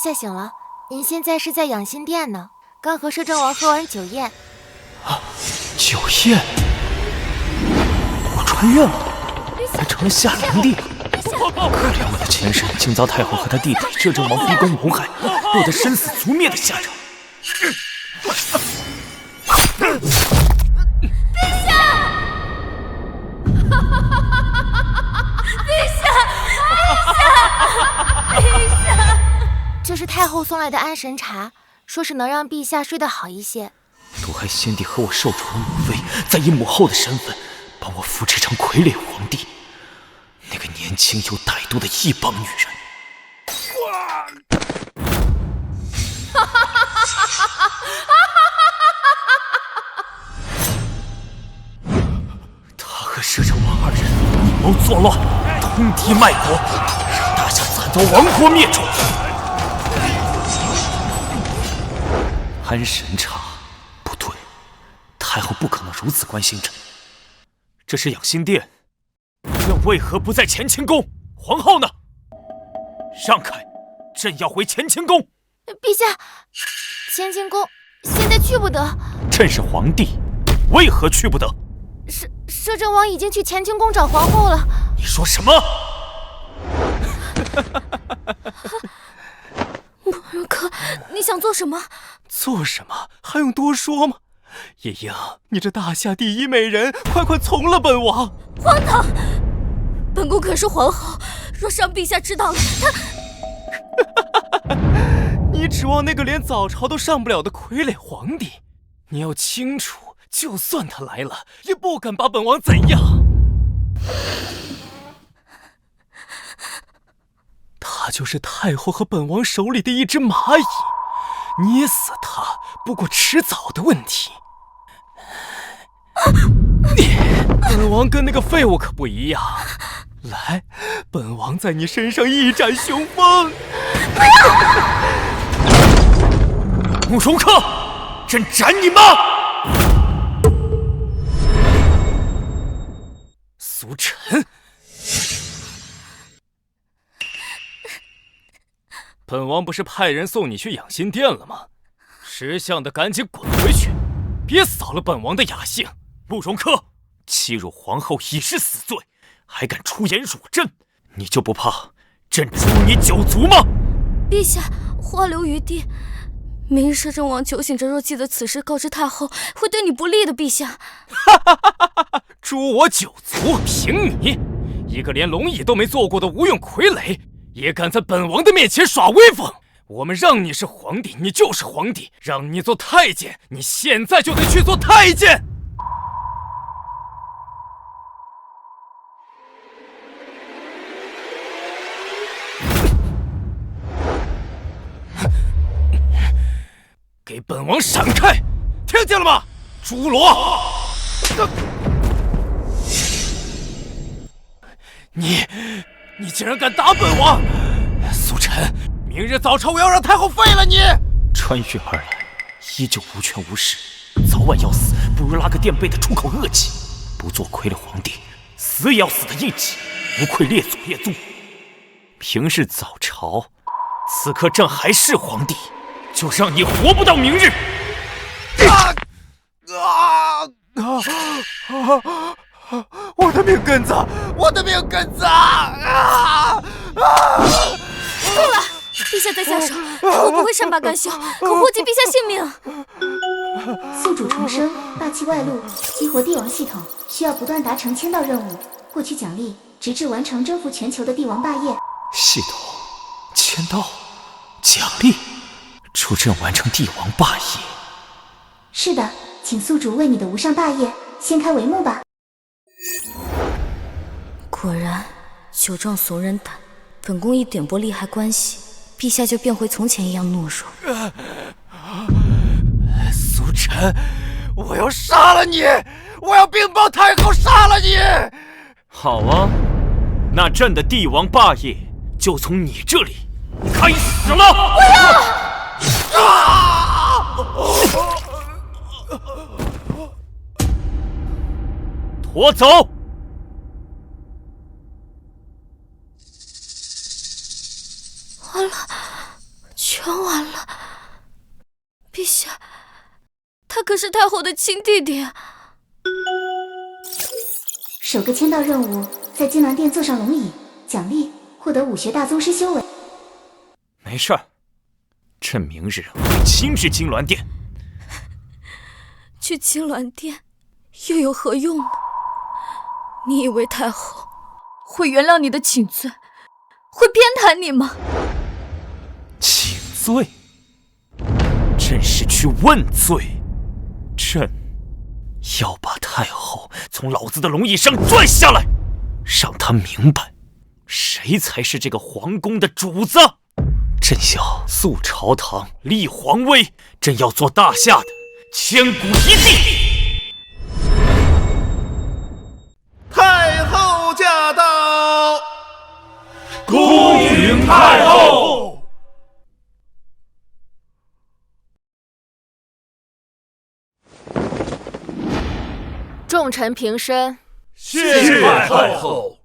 下醒了，您现在是在养心殿呢，刚和摄政王喝完酒宴。酒宴？我穿越了，我成了下皇帝了。可怜我的前世，竟遭太后和他弟弟摄政王逼宫谋害，落得身死族灭的下场。这是太后送来的安神茶，说是能让陛下睡得好一些。毒害先帝和我受宠的母妃，再以母后的身份把我扶持成傀儡皇帝，那个年轻又歹毒的异邦女人。他和摄政王二人密谋作乱，通敌卖国，让大夏惨遭亡国灭种。安神茶，不对，太后不可能如此关心朕。这是养心殿，朕为何不在乾清宫？皇后呢？让开，朕要回乾清宫。陛下，乾清宫现在去不得。朕是皇帝，为何去不得？摄政王已经去乾清宫找皇后了。你说什么？慕容可，你想做什么？做什么还用多说吗？夜莺，你这大夏第一美人，快从了本王！荒唐！本宫可是皇后，若是让陛下知道了，他……你指望那个连早朝都上不了的傀儡皇帝？你要清楚，就算他来了，也不敢把本王怎样。他就是太后和本王手里的一只蚂蚁，捏死他不过迟早的问题。本王跟那个废物可不一样，来，本王在你身上一展雄风。不要！慕容客，朕斩你妈！苏晨，本王不是派人送你去养心殿了吗？识相的赶紧滚回去，别扫了本王的雅兴。慕容客，欺辱皇后已是死罪，还敢出言辱朕，你就不怕朕诛你九族吗？陛下，话留余地。明日摄政王酒醒着，若记得此事告知太后，会对你不利的。陛下，诛我九族，凭你一个连龙椅都没坐过的无用傀儡，也敢在本王的面前耍威风？我们让你是皇帝，你就是皇帝；让你做太监，你现在就得去做太监。给本王闪开！听见了吗？侏罗！你竟然敢打本王！苏晨，明日早朝我要让太后废了你！穿越而来，依旧无权无势，早晚要死，不如拉个垫背的出口恶气。不做傀儡皇帝，死也要死的硬气，无愧列祖列宗。平日早朝，此刻朕还是皇帝，就让你活不到明日！我的命根子，我的命根子！够了！陛下再下手，我不会善罢甘休，可祸及陛下性命。宿主重生，霸气外露，激活帝王系统，需要不断达成签到任务，获取奖励，直至完成征服全球的帝王霸业。系统，签到，奖励，助朕完成帝王霸业。是的，请宿主为你的无上霸业掀开帷幕吧。果然，酒壮怂人胆。本宫一点拨利害关系，陛下就变回从前一样懦弱。苏晨，我要杀了你！我要禀报太后杀了你！好啊，那朕的帝王霸业就从你这里开始了！不要！拖走！完了，全全完了。陛下，他可是太后的亲弟弟。首个签到任务，在金銮殿坐上龙椅，奖励获得武学大宗师修为。没事儿，朕明日会亲至金銮殿。去金銮殿又有何用呢？你以为太后会原谅你的请罪，会偏袒你吗？请罪？朕是去问罪。朕要把太后从老子的龙椅上拽下来，让她明白谁才是这个皇宫的主子。朕要肃朝堂，立皇威，朕要做大夏的千古一帝。太后驾到！恭迎太后！众臣平身。谢太后。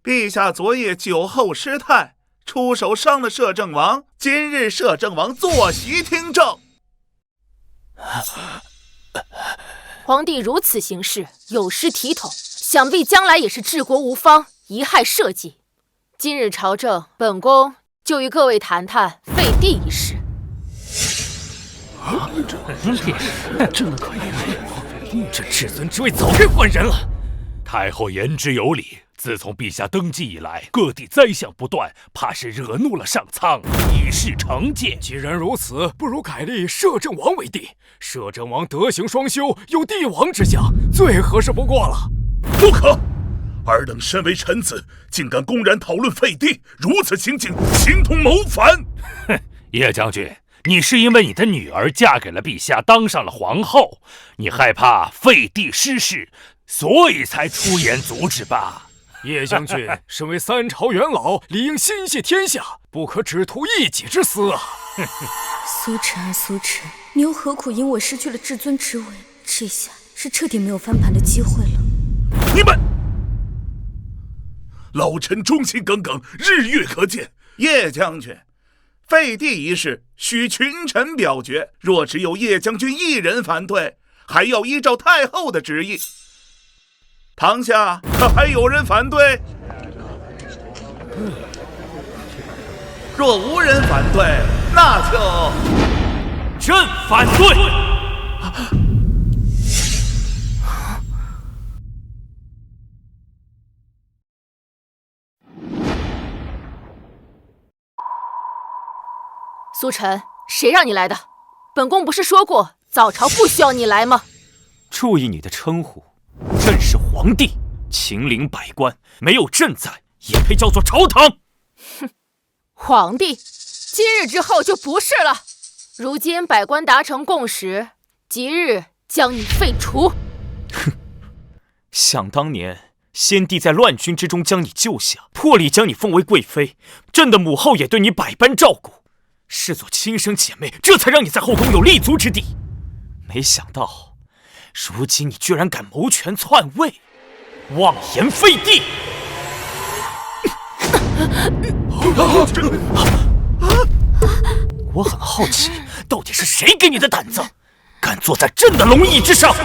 陛下昨夜酒后失态，出手伤了摄政王，今日摄政王坐席听政。皇帝如此行事，有失体统，想必将来也是治国无方，贻害社稷。今日朝政，本宫就与各位谈谈废帝一事。真的可以？这至尊之位早该换人了。太后言之有理，自从陛下登基以来，各地灾象不断，怕是惹怒了上苍，以示惩戒。既然如此，不如改立摄政王为帝。摄政王德行双修，有帝王之相，最合适不过了。不可！尔等身为臣子，竟敢公然讨论废帝，如此情景，形同谋反。哼，叶将军，你是因为你的女儿嫁给了陛下，当上了皇后，你害怕废帝失势，所以才出言阻止吧？叶将军身为三朝元老，理应心系天下，不可只图一己之私啊！苏晨啊苏晨，你又何苦因我失去了至尊之位？这下是彻底没有翻盘的机会了。你们，老臣忠心耿耿，日月可见。叶将军，废帝一事需群臣表决，若只有叶将军一人反对，还要依照太后的旨意。堂下可还有人反对？若无人反对，那就朕反对。苏晨，谁让你来的？本宫不是说过早朝不需要你来吗？注意你的称呼，朕是皇帝，秦陵百官，没有朕在，也配叫做朝堂？哼，皇帝，今日之后就不是了。如今百官达成共识，即日将你废除。哼，想当年，先帝在乱军之中将你救下，破例将你封为贵妃，朕的母后也对你百般照顾，视作亲生姐妹，这才让你在后宫有立足之地。没想到，如今你居然敢谋权篡位，妄言废帝！我很好奇，到底是谁给你的胆子，敢坐在朕的龙椅之上？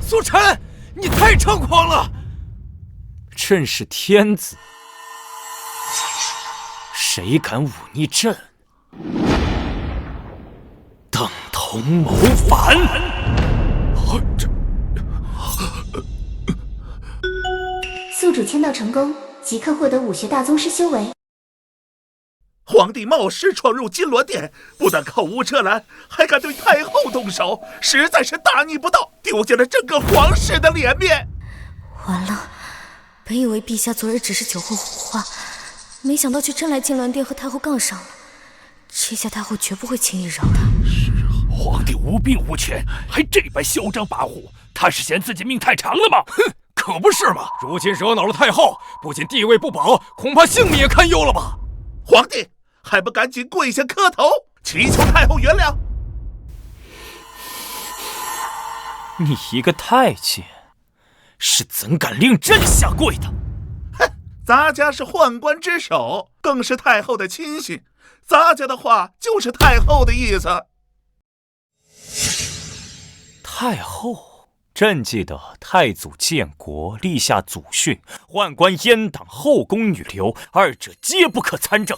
苏晨，你太猖狂了！朕是天子，谁敢忤逆朕，等同谋反。宿主签到成功，即刻获得武学大宗师修为。皇帝冒失闯入金銮殿，不但口无遮拦，还敢对太后动手，实在是大逆不道，丢尽了整个皇室的脸面。完了，本以为陛下昨日只是酒后胡话，没想到却真来金銮殿和太后杠上了。这下太后绝不会轻易饶他。是啊，皇帝无兵无权，还这般嚣张跋扈，他是嫌自己命太长了吗？哼，可不是嘛！如今惹恼了太后，不仅地位不保，恐怕性命也堪忧了吧？皇帝还不赶紧跪下磕头，祈求太后原谅！你一个太监，是怎敢令朕下跪的？哼，咱家是宦官之首，更是太后的亲信，咱家的话就是太后的意思。太后，朕记得太祖建国立下祖训，宦官阉党，后宫女流，二者皆不可参政。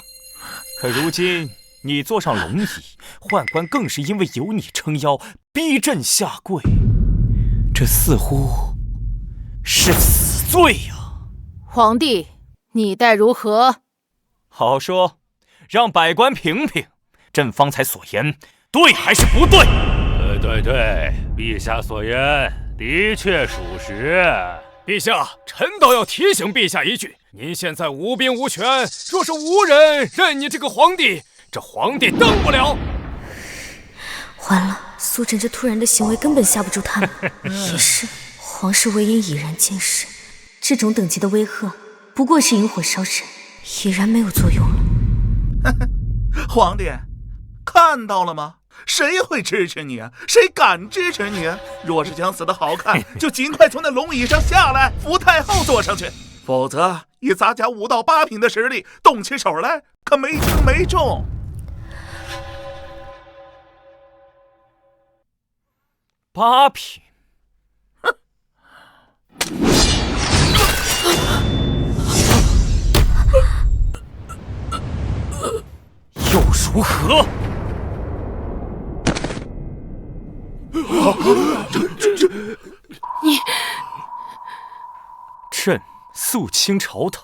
可如今你坐上龙椅，宦官更是因为有你撑腰，逼朕下跪，这似乎是死罪呀！皇帝，你待如何？好说，让百官评评，朕方才所言对还是不对？对，陛下所言的确属实。陛下，臣倒要提醒陛下一句：您现在无兵无权，若是无人认你这个皇帝，这皇帝当不了。完了，苏晨这突然的行为根本吓不住他们。也是，皇室威严已然尽失，这种等级的威吓，不过是引火烧身，已然没有作用了。皇帝，看到了吗？谁会支持你啊？谁敢支持你啊？若是想死得好看，就尽快从那龙椅上下来，扶太后坐上去。否则，以咱家5到8品的实力，动起手来可没轻没重。8品，又如何？你，朕肃清朝堂，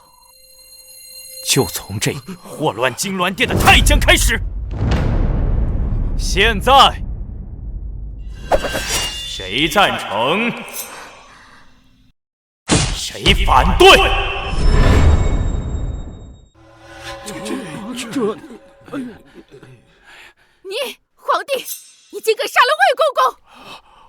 就从这祸乱金銮殿的太监开始。现在，谁赞成？谁反对？你，皇帝，你竟敢杀了魏公公！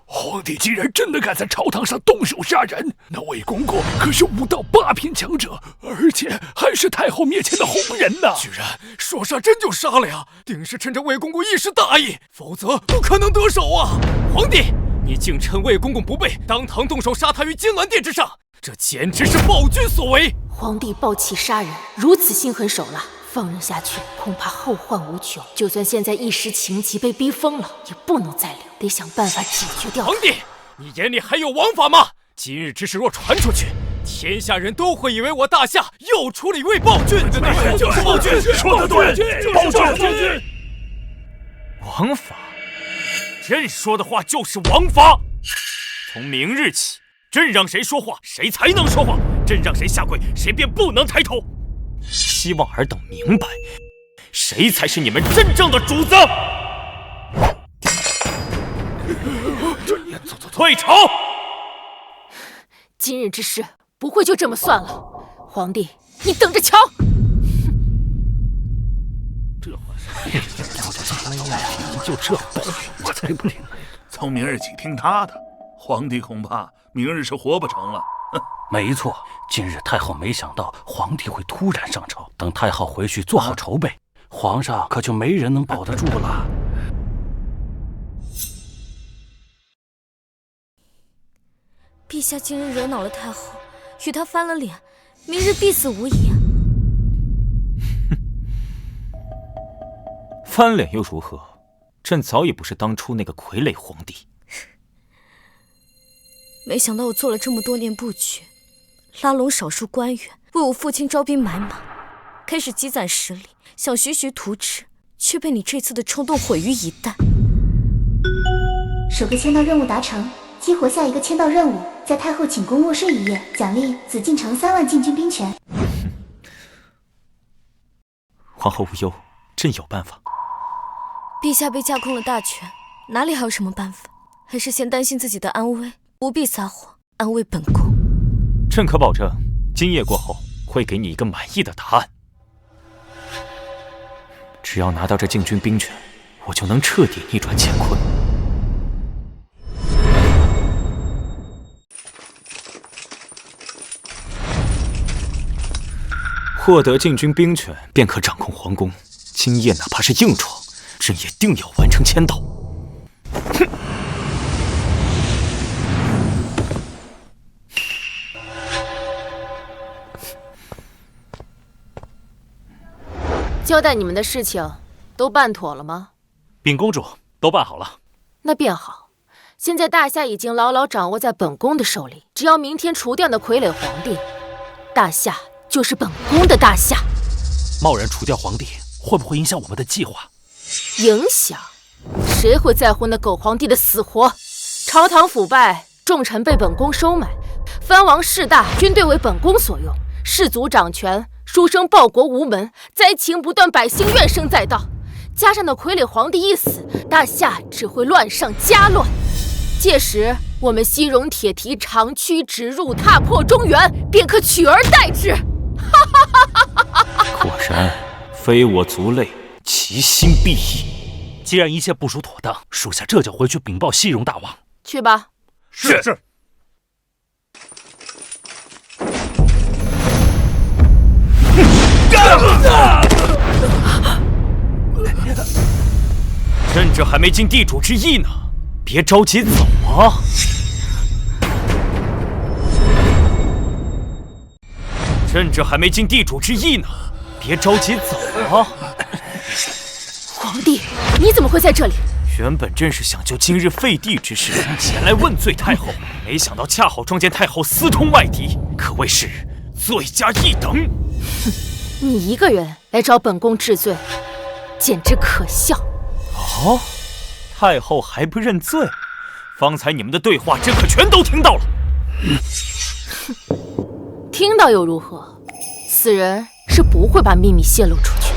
皇帝竟然真的敢在朝堂上动手杀人，那魏公公可是5到8品强者，而且还是太后面前的红人呐！居然说杀真就杀了呀！定是趁着魏公公一时大意，否则不可能得手啊！皇帝，你竟趁魏公公不备，当堂动手杀他于金銮殿之上，这简直是暴君所为！皇帝暴起杀人，如此心狠手辣，放任下去，恐怕后患无穷。就算现在一时情急被逼疯了，也不能再留，得想办法解决掉他。皇帝，你眼里还有王法吗？今日之事若传出去，天下人都会以为我大夏又出了一位暴君。对，就是暴君，说得对，暴君。王法，朕说的话就是王法。从明日起，朕让谁说话，谁才能说话；朕让谁下跪，谁便不能抬头。希望尔等明白，谁才是你们真正的主子。退朝！今日之事不会就这么算了，皇帝，你等着瞧！这话是就这本事，我才不听。从明日起听他的，皇帝恐怕明日是活不成了。没错，今日太后没想到皇帝会突然上朝，等太后回去做好筹备，皇上可就没人能保得住了。陛下今日惹恼了太后，与她翻了脸，明日必死无疑啊！翻脸又如何？朕早已不是当初那个傀儡皇帝。没想到我做了这么多年布局，拉拢少数官员，为我父亲招兵买马，开始积攒实力，想徐徐图纸，却被你这次的冲动毁于一旦。首个签到任务达成，激活下一个签到任务，在太后寝宫卧睡1夜，奖励紫禁城3万禁军兵权。皇后无忧，朕有办法。陛下被架空了大权，哪里还有什么办法？还是先担心自己的安危，不必撒谎，安慰本宫。朕可保证，今夜过后会给你一个满意的答案。只要拿到这禁军兵权，我就能彻底逆转乾坤。获得禁军兵权，便可掌控皇宫。今夜哪怕是硬闯，朕也定要完成签到。哼！交代你们的事情都办妥了吗？禀公主，都办好了。那便好。现在大夏已经牢牢掌握在本宫的手里，只要明天除掉那傀儡皇帝，大夏就是本宫的大夏。贸然除掉皇帝，会不会影响我们的计划？影响？谁会在乎那狗皇帝的死活？朝堂腐败，重臣被本宫收买，藩王势大，军队为本宫所用，士族掌权，书生报国无门，灾情不断，百姓怨声载道。加上那傀儡皇帝一死，大夏只会乱上加乱。届时，我们西戎铁蹄长驱直入，踏破中原，便可取而代之。果然，非我族类，其心必异。既然一切部署妥当，属下这就回去禀报西戎大王。去吧。是。朕这还没尽地主之谊呢，别着急走啊！朕这还没尽地主之谊呢，别着急走啊！皇帝，你怎么会在这里？原本朕是想就今日废帝之事前来问罪太后，没想到恰好撞见太后私通外敌，可谓是罪加一等。哼，你一个人来找本宫治罪，简直可笑。哦，太后还不认罪？方才你们的对话，朕可全都听到了。听到又如何？死人是不会把秘密泄露出去的。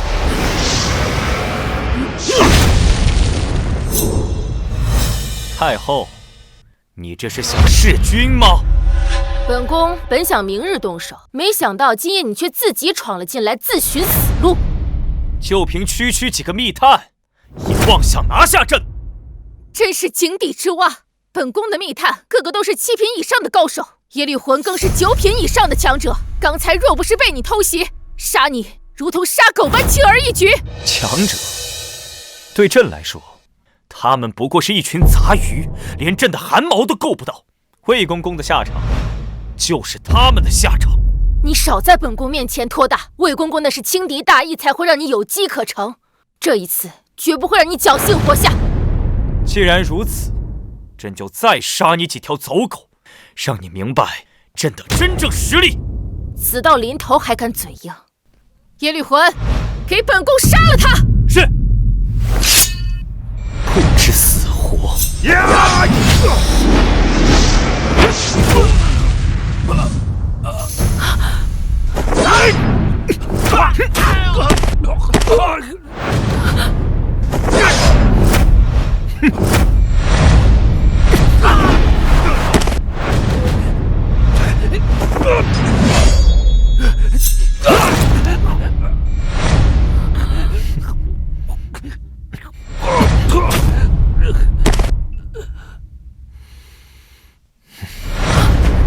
太后，你这是想弑君吗？本宫本想明日动手，没想到今夜你却自己闯了进来，自寻死路。就凭区区几个密探，也妄想拿下朕？真是井底之蛙！本宫的密探个个都是7品以上的高手，耶律魂更是9品以上的强者。刚才若不是被你偷袭，杀你如同杀狗般轻而易举。强者，对朕来说，他们不过是一群杂鱼，连朕的汗毛都够不到。魏公公的下场，就是他们的下场。你少在本宫面前托大，魏公公那是轻敌大意，才会让你有机可乘。这一次绝不会让你侥幸活下。既然如此，朕就再杀你几条走狗，让你明白朕的真正实力。死到临头还敢嘴硬，耶律魂，给本宫杀了他！是。不知死活。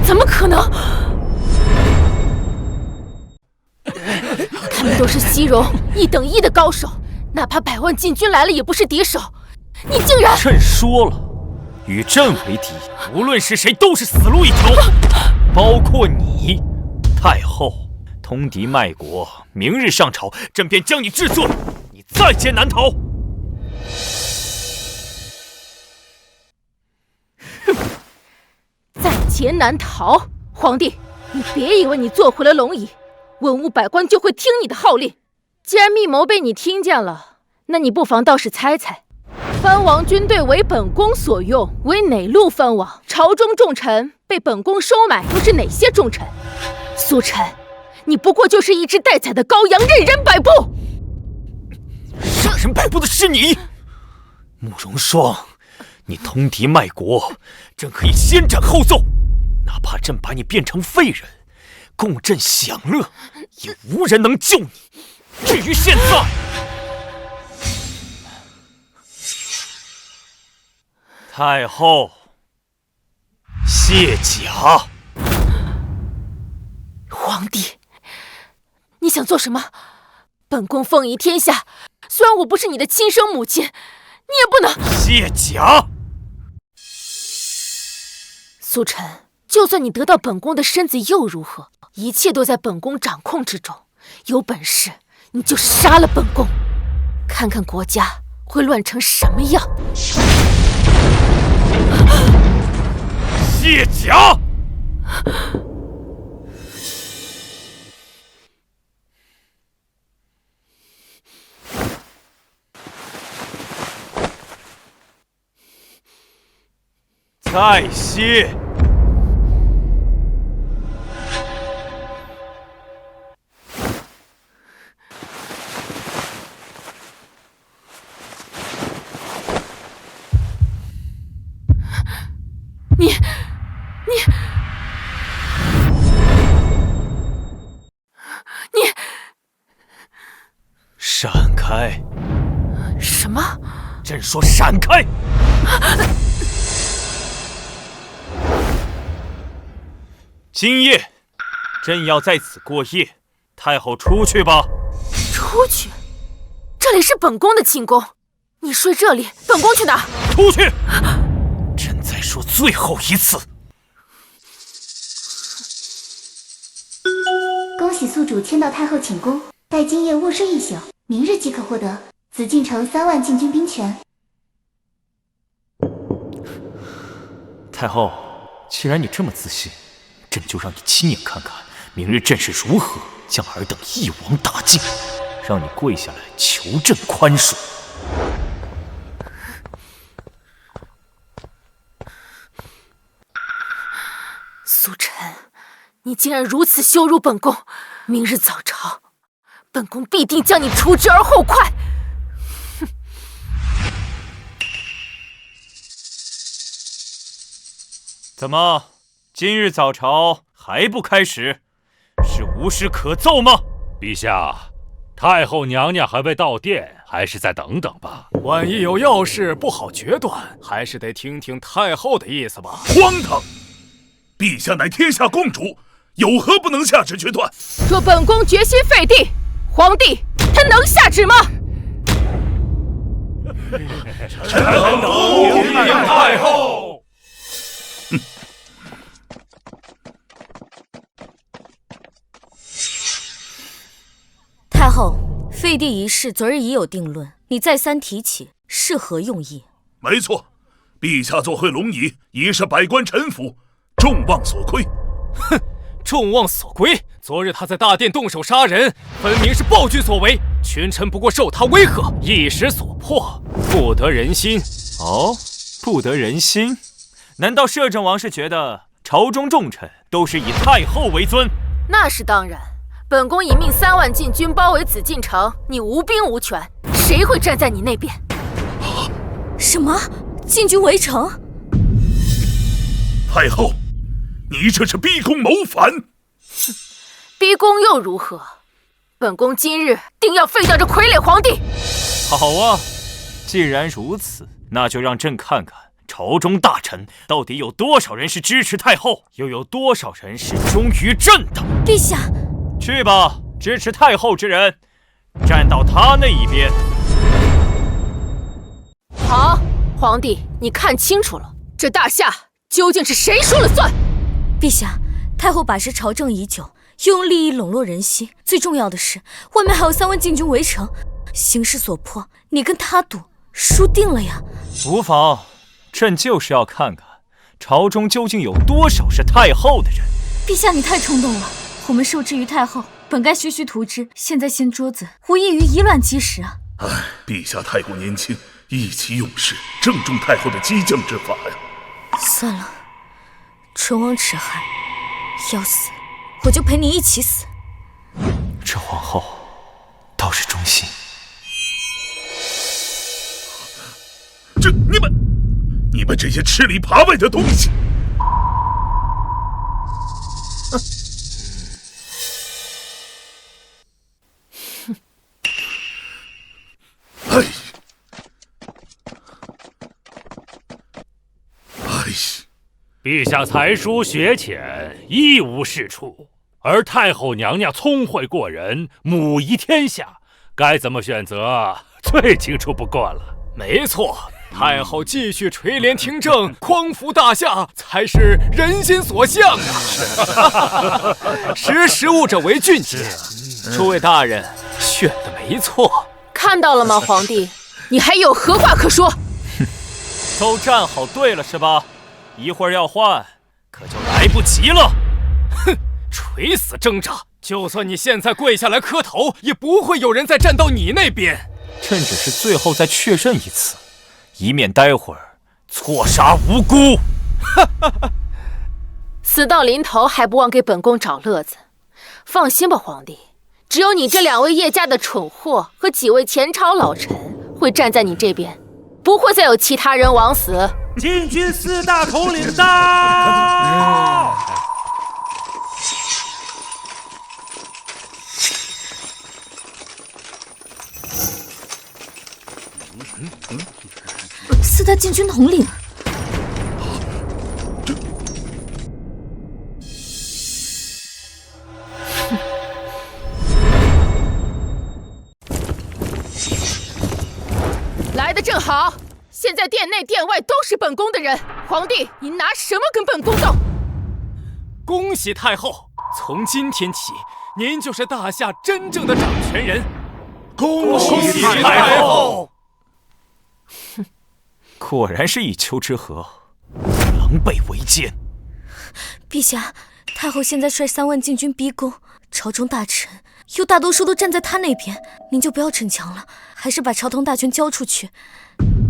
怎么可能？他们都是西戎1等1的高手，哪怕100万禁军来了也不是敌手。你竟然……朕说了，与朕为敌，无论是谁都是死路一条，包括你，太后。通敌卖国，明日上朝，朕便将你治罪，你在劫难逃。在劫难逃？皇帝，你别以为你坐回了龙椅，文武百官就会听你的号令。既然密谋被你听见了，那你不妨倒是猜猜，藩王军队为本宫所用，为哪路藩王？朝中重臣被本宫收买，又是哪些重臣？苏晨，你不过就是一只待宰的羔羊，任人摆布。让人摆布的是你，慕容双，你通敌卖国，朕可以先斩后奏，哪怕朕把你变成废人，供朕享乐，也无人能救你。至于现在，太后，卸甲。皇帝，你想做什么？本宫凤仪天下，虽然我不是你的亲生母亲，你也不能……卸甲！苏晨，就算你得到本宫的身子又如何？一切都在本宫掌控之中。有本事你就杀了本宫，看看国家会乱成什么样。卸甲！再歇。你闪开！什么？朕说闪开！今夜，朕要在此过夜。太后出去吧。出去？这里是本宫的寝宫，你睡这里，本宫去哪？出去！朕再说最后一次。恭喜宿主迁到太后寝宫，待今夜卧睡一宿，明日即可获得紫禁城3万禁军兵权。太后，既然你这么自信，朕就让你亲眼看看，明日朕是如何将尔等一网打尽，让你跪下来求朕宽恕。苏晨，你竟然如此羞辱本宫！明日早朝，本宫必定将你除之而后快！怎么，今日早朝还不开始？是无事可奏吗？陛下，太后娘娘还未到殿，还是再等等吧。万一有要事不好决断，还是得听听太后的意思吧。荒唐！陛下乃天下共主，有何不能下旨决断？若本宫决心废帝，皇帝他能下旨吗？臣等不平太后。太后，废帝一事昨日已有定论，你再三提起，是何用意？没错，陛下坐回龙椅，已是百官臣服，众望所归。哼，众望所归！昨日他在大殿动手杀人，分明是暴君所为，群臣不过受他威吓，一时所迫，不得人心。哦，不得人心？难道摄政王是觉得朝中重臣都是以太后为尊？那是当然。本宫已命3万禁军包围紫禁城，你无兵无权，谁会站在你那边？什么？禁军围城？太后，你这是逼宫谋反！逼宫又如何？本宫今日定要废掉这傀儡皇帝！好啊，既然如此，那就让朕看看朝中大臣到底有多少人是支持太后，又有多少人是忠于朕的。陛下，去吧，支持太后之人，站到他那一边。好，皇帝，你看清楚了，这大夏究竟是谁说了算？陛下，太后把持朝政已久，又用利益笼络人心，最重要的是，外面还有3万禁军围城，形势所迫，你跟他赌，输定了呀！无妨，朕就是要看看朝中究竟有多少是太后的人。陛下，你太冲动了。我们受制于太后，本该徐徐图之，现在掀桌子，无异于以卵击石啊！唉，陛下太过年轻，意气用事，正中太后的激将之法呀。算了，唇亡齿寒，要死我就陪你一起死。这皇后倒是忠心。这你们这些吃里扒外的东西！哎，陛下才疏学浅，一无是处，而太后娘娘聪慧过人，母仪天下，该怎么选择最清楚不过了。没错，太后继续垂帘听政，匡扶大夏，才是人心所向啊！识时务者为俊杰，诸位大人选的没错。看到了吗，皇帝？你还有何话可说？哼，都站好队了是吧？一会儿要换，可就来不及了。哼，垂死挣扎！就算你现在跪下来磕头，也不会有人再站到你那边。朕只是最后再确认一次，以免待会儿错杀无辜。死到临头还不忘给本宫找乐子。放心吧，皇帝，只有你这2位叶家的蠢货和几位前朝老臣会站在你这边，不会再有其他人枉死。禁军4大统领到！4大禁军统领，来得正好，现在殿内殿外都是本宫的人，皇帝您拿什么跟本宫斗？恭喜太后，从今天起，您就是大夏真正的掌权人。恭喜太后！哼，果然是一丘之貉，狼狈为奸。陛下，太后现在率3万禁军逼宫，朝中大臣又大多数都站在他那边，您就不要逞强了，还是把朝堂大权交出去，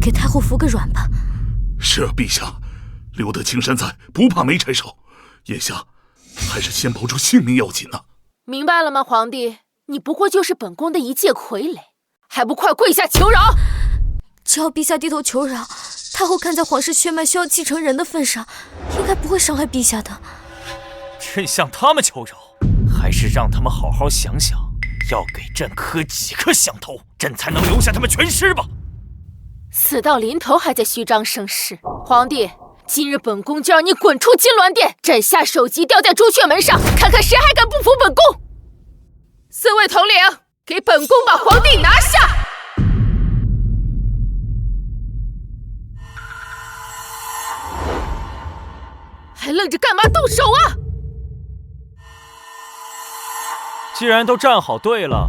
给太后服个软吧。是啊，陛下，留得青山在，不怕没柴烧。眼下还是先保住性命要紧呢。明白了吗，皇帝？你不过就是本宫的一介傀儡，还不快跪下求饶！只要陛下低头求饶，太后看在皇室血脉需要继承人的份上，应该不会伤害陛下的。朕向他们求饶，还是让他们好好想想，要给朕磕几颗响头，朕才能留下他们全尸吧。死到临头还在虚张声势，皇帝，今日本宫就让你滚出金銮殿，斩下首级吊在朱雀门上，看看谁还敢不服本宫。4位统领，给本宫把皇帝拿下！还愣着干嘛？动手啊！既然都站好队了，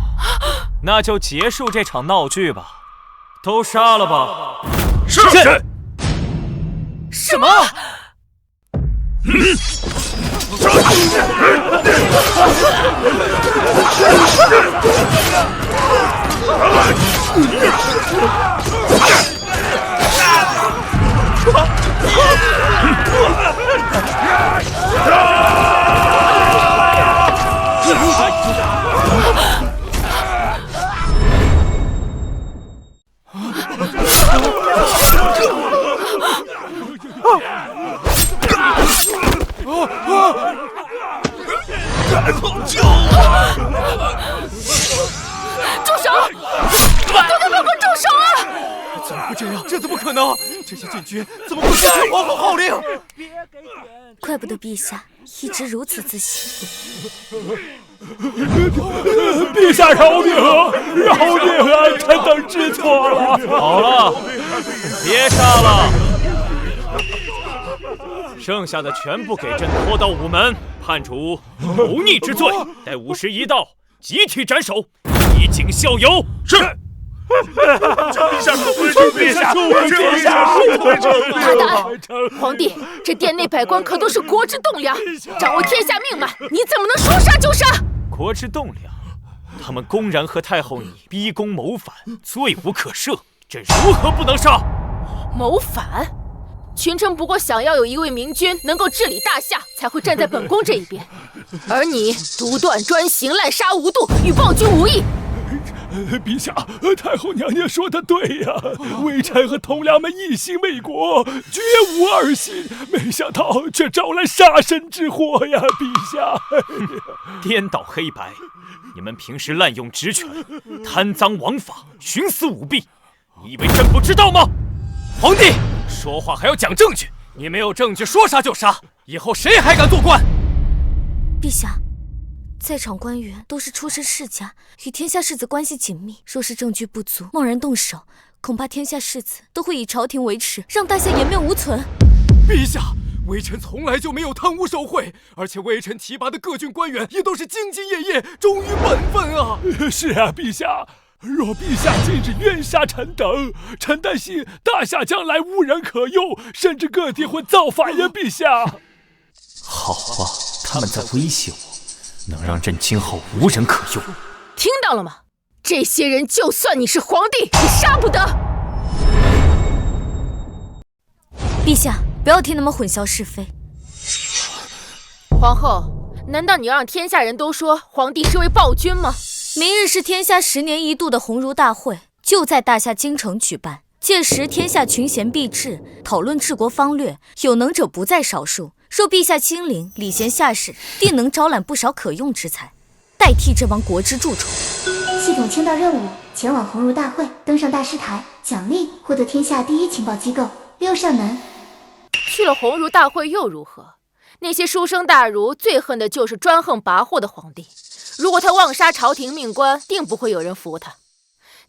那就结束这场闹剧吧。都杀了吧！是。什么？住手！都给本宫住手啊！怎么会这样？这怎么可能？这些禁军怎么会不听皇后号令？怪不得陛下一直如此自信。陛下饶命啊！饶命啊！臣等知错了。好了，别杀了，剩下的全部给朕拖到午门，判处谋逆之罪，待午时一到，集体斩首，以儆效尤。是。陛下，陛下，陛下！大胆！皇帝，这殿内百官可都是国之栋梁，掌握天下命脉，你怎么能说杀就杀？国之栋梁，他们公然和太后你逼宫谋反，罪无可赦，朕如何不能杀？谋反？群臣不过想要有一位明君能够治理大夏，才会站在本宫这一边，而你独断专行，滥杀无度，与暴君无异。陛下，太后娘娘说的对呀，微臣和同僚们一心为国，绝无二心，没想到却招来杀身之祸呀！陛下，颠倒黑白，你们平时滥用职权，贪赃枉法，徇私舞弊，你以为朕不知道吗？皇帝，说话还要讲证据，你没有证据说杀就杀，以后谁还敢做官？陛下，在场官员都是出身世家，与天下士子关系紧密，若是证据不足，贸然动手，恐怕天下士子都会以朝廷为耻，让大夏颜面无存。陛下，微臣从来就没有贪污受贿，而且微臣提拔的各郡官员也都是兢兢业业、忠于本分啊。是啊，陛下。若陛下今日冤杀臣等，臣担心大夏将来无人可用，甚至各地会造反呀！陛下。好啊，他们在威胁我，能让朕今后无人可用。听到了吗？这些人就算你是皇帝，也杀不得。陛下，不要听他们混淆是非。皇后，难道你要让天下人都说皇帝是位暴君吗？明日是天下10年一度的鸿儒大会，就在大夏京城举办。届时天下群贤毕至，讨论治国方略，有能者不在少数。若陛下亲临，礼贤下士，定能招揽不少可用之才，代替这帮国之蛀虫。系统签到任务：前往鸿儒大会，登上大师台，奖励获得天下第1情报机构6扇门。去了鸿儒大会又如何？那些书生大儒最恨的就是专横跋扈的皇帝。如果他妄杀朝廷命官，定不会有人服他。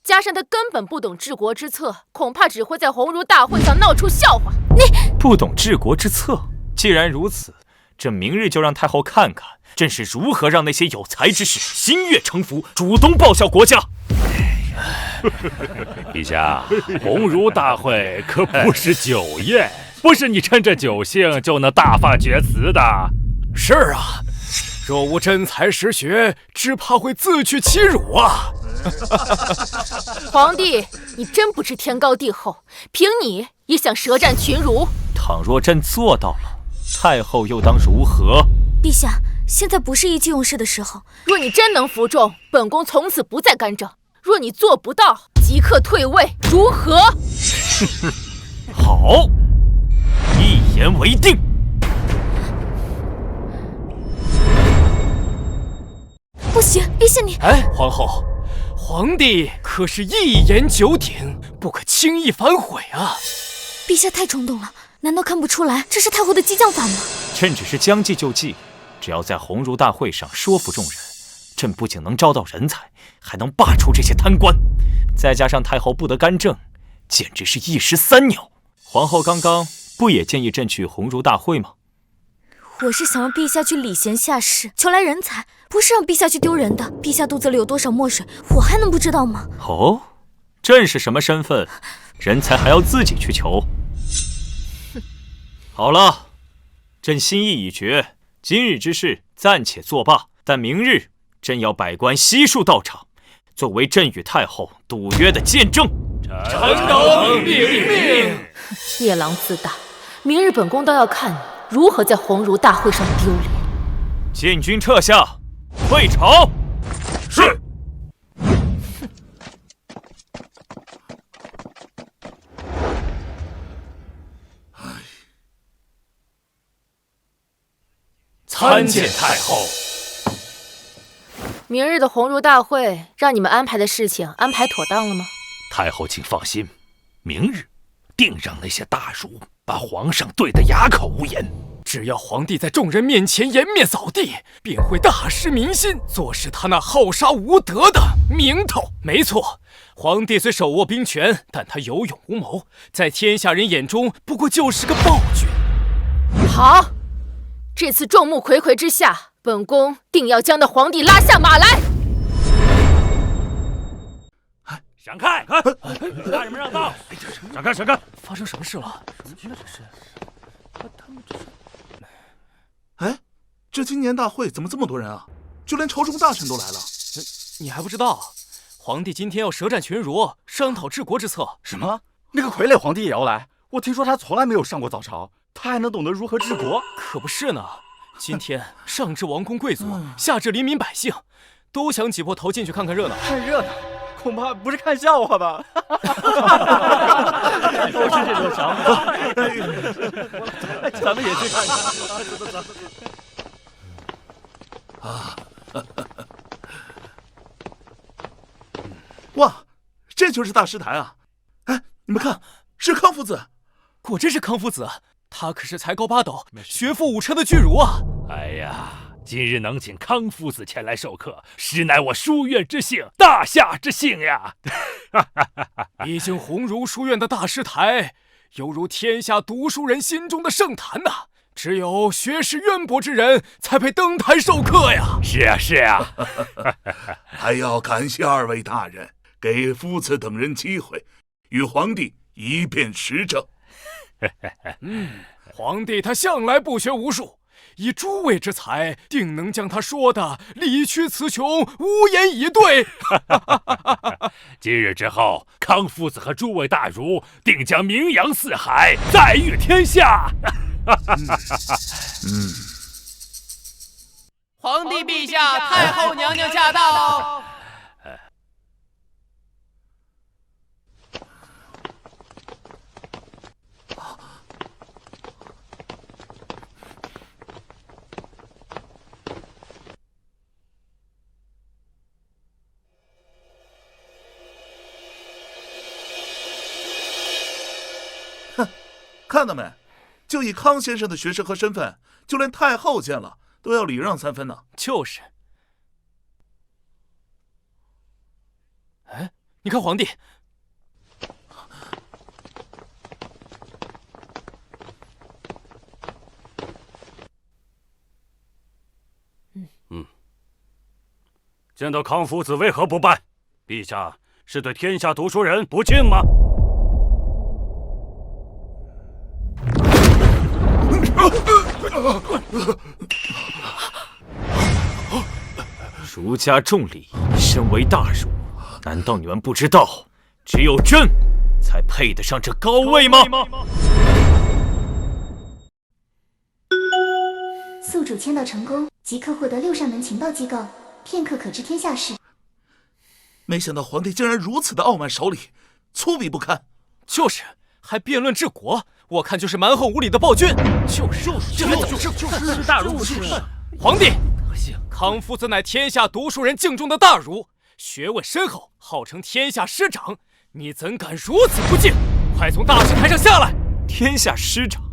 加上他根本不懂治国之策，恐怕只会在鸿儒大会上闹出笑话。你不懂治国之策？既然如此，这明日就让太后看看朕是如何让那些有才之士心悦诚服，主动报效国家。陛下，鸿儒大会可不是酒宴，不是你趁着酒兴就能大放厥词的。是啊。若无真才实学，只怕会自取其辱啊！皇帝，你真不知天高地厚，凭你也想舌战群儒？倘若朕做到了，太后又当如何？陛下，现在不是意气用事的时候。若你真能服众，本宫从此不再干政；若你做不到，即刻退位，如何？好，一言为定。不行，陛下你……哎，皇后，皇帝可是一言九鼎，不可轻易反悔啊！陛下太冲动了，难道看不出来这是太后的激将法吗？朕只是将计就计，只要在鸿儒大会上说服众人，朕不仅能招到人才，还能罢黜这些贪官。再加上太后不得干政，简直是一石三鸟。皇后刚刚不也建议朕去鸿儒大会吗？我是想让陛下去礼贤下士，求来人才，不是让陛下去丢人的。陛下肚子里有多少墨水，我还能不知道吗？哦，朕是什么身份？人才还要自己去求？好了，朕心意已决，今日之事暂且作罢。但明日朕要百官悉数到场，作为朕与太后赌约的见证。臣等领命。夜郎自大，明日本宫倒要看你如何在鸿儒大会上丢脸。禁军撤下，退朝。是。参见太后。明日的鸿儒大会，让你们安排的事情安排妥当了吗？太后请放心，明日定让那些大儒把皇上对得哑口无言。只要皇帝在众人面前颜面扫地，便会大失民心，坐实他那好杀无德的名头。没错，皇帝虽手握兵权，但他有勇无谋，在天下人眼中不过就是个暴君。好，这次众目睽睽之下，本宫定要将那皇帝拉下马来。闪开！大人们让道！闪开！闪开！发生什么事了？这是？他们这是？哎，这今年大会怎么这么多人啊？就连朝中大臣都来了。你还不知道？皇帝今天要舌战群儒，商讨治国之策。什么？那个傀儡皇帝也要来？我听说他从来没有上过早朝，他还能懂得如何治国？可不是呢。今天上至王公贵族，下至黎民百姓，都想挤破头进去看看热闹。看热闹？恐怕不是看笑话吧？都是这种想法。咱们也去看看。啊！哇，这就是大师台啊！哎，你们看，是康夫子。果真是康夫子，他可是才高八斗、学富五车的巨儒啊！哎呀，今日能请康夫子前来授课，实乃我书院之幸，大夏之幸呀！毕竟鸿儒书院的大师台，犹如天下读书人心中的圣坛呐。只有学识渊博之人才配登台授课呀！是啊，是啊。还要感谢二位大人，给夫子等人机会，与皇帝一辩实证。皇帝他向来不学无术，以诸位之才，定能将他说的理屈词穷，无言以对。今日之后，康夫子和诸位大儒定将名扬四海，载誉天下。皇帝陛下，太后娘娘驾到。哼，看到没？就以康先生的学识和身份，就连太后见了都要礼让3分呢。就是。哎，你看皇帝。见到康夫子为何不拜？陛下是对天下读书人不敬吗？儒家重礼，身为大儒，难道你们不知道，只有朕才配得上这高位吗？宿主签到成功，即刻获得6扇门情报机构，片刻可知天下事。没想到皇帝竟然如此的傲慢守礼，粗鄙不堪。就是，还辩论治国，我看就是蛮横无理的暴君。就是大儒不是皇帝。康夫子乃天下读书人敬重的大儒，学问深厚，号称天下师长。你怎敢如此不敬？快从大师台上下来！天下师长，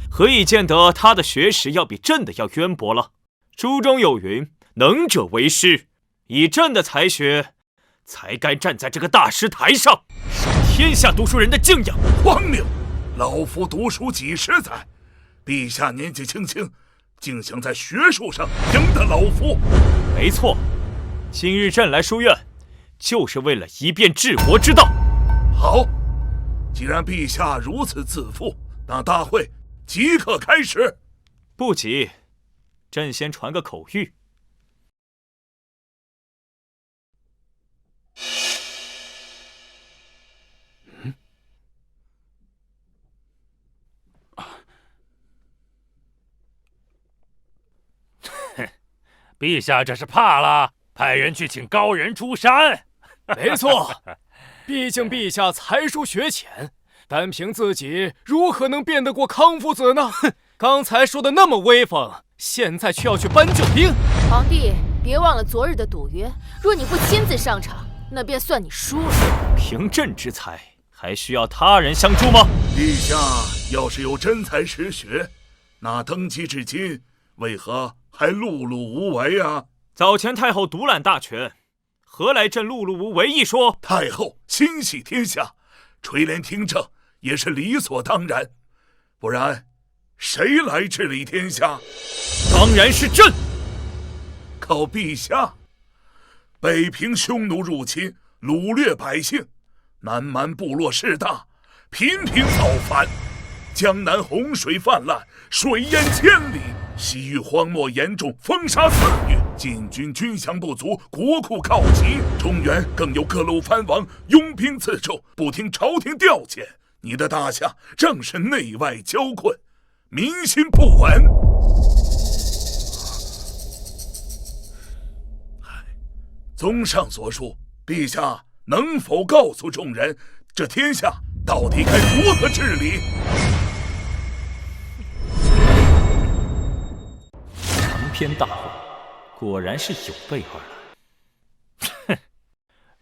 何以见得他的学识要比朕的要渊博了？书中有云：“能者为师。”以朕的才学，才该站在这个大师台上，受天下读书人的敬仰。荒谬！老夫读书几十载，陛下年纪轻轻，竟想在学术上赢得老夫。没错，今日朕来书院，就是为了一辩治国之道。好，既然陛下如此自负，那大会即刻开始。不急，朕先传个口谕。陛下这是怕了，派人去请高人出山。没错，毕竟陛下才疏学浅，单凭自己如何能辩得过康夫子呢？哼，刚才说的那么威风，现在却要去搬救兵。皇帝，别忘了昨日的赌约，若你不亲自上场，那便算你输了。凭朕之才，还需要他人相助吗？陛下要是有真才实学，那登基至今为何还碌碌无为啊？早前太后独揽大权，何来朕碌碌无为一说？太后心系天下，垂帘听政也是理所当然，不然谁来治理天下？当然是朕。靠陛下！北平匈奴入侵，掳掠百姓，南蛮部落势大，频频造反，江南洪水泛滥，水淹千里，西域荒漠严重，风沙肆虐，晋军军饷不足，国库告急，中原更有各路藩王拥兵自重，不听朝廷调遣。你的大夏正是内外交困，民心不稳。综上所述，陛下能否告诉众人，这天下到底该如何治理？长篇大会，果然是有备而来。哼，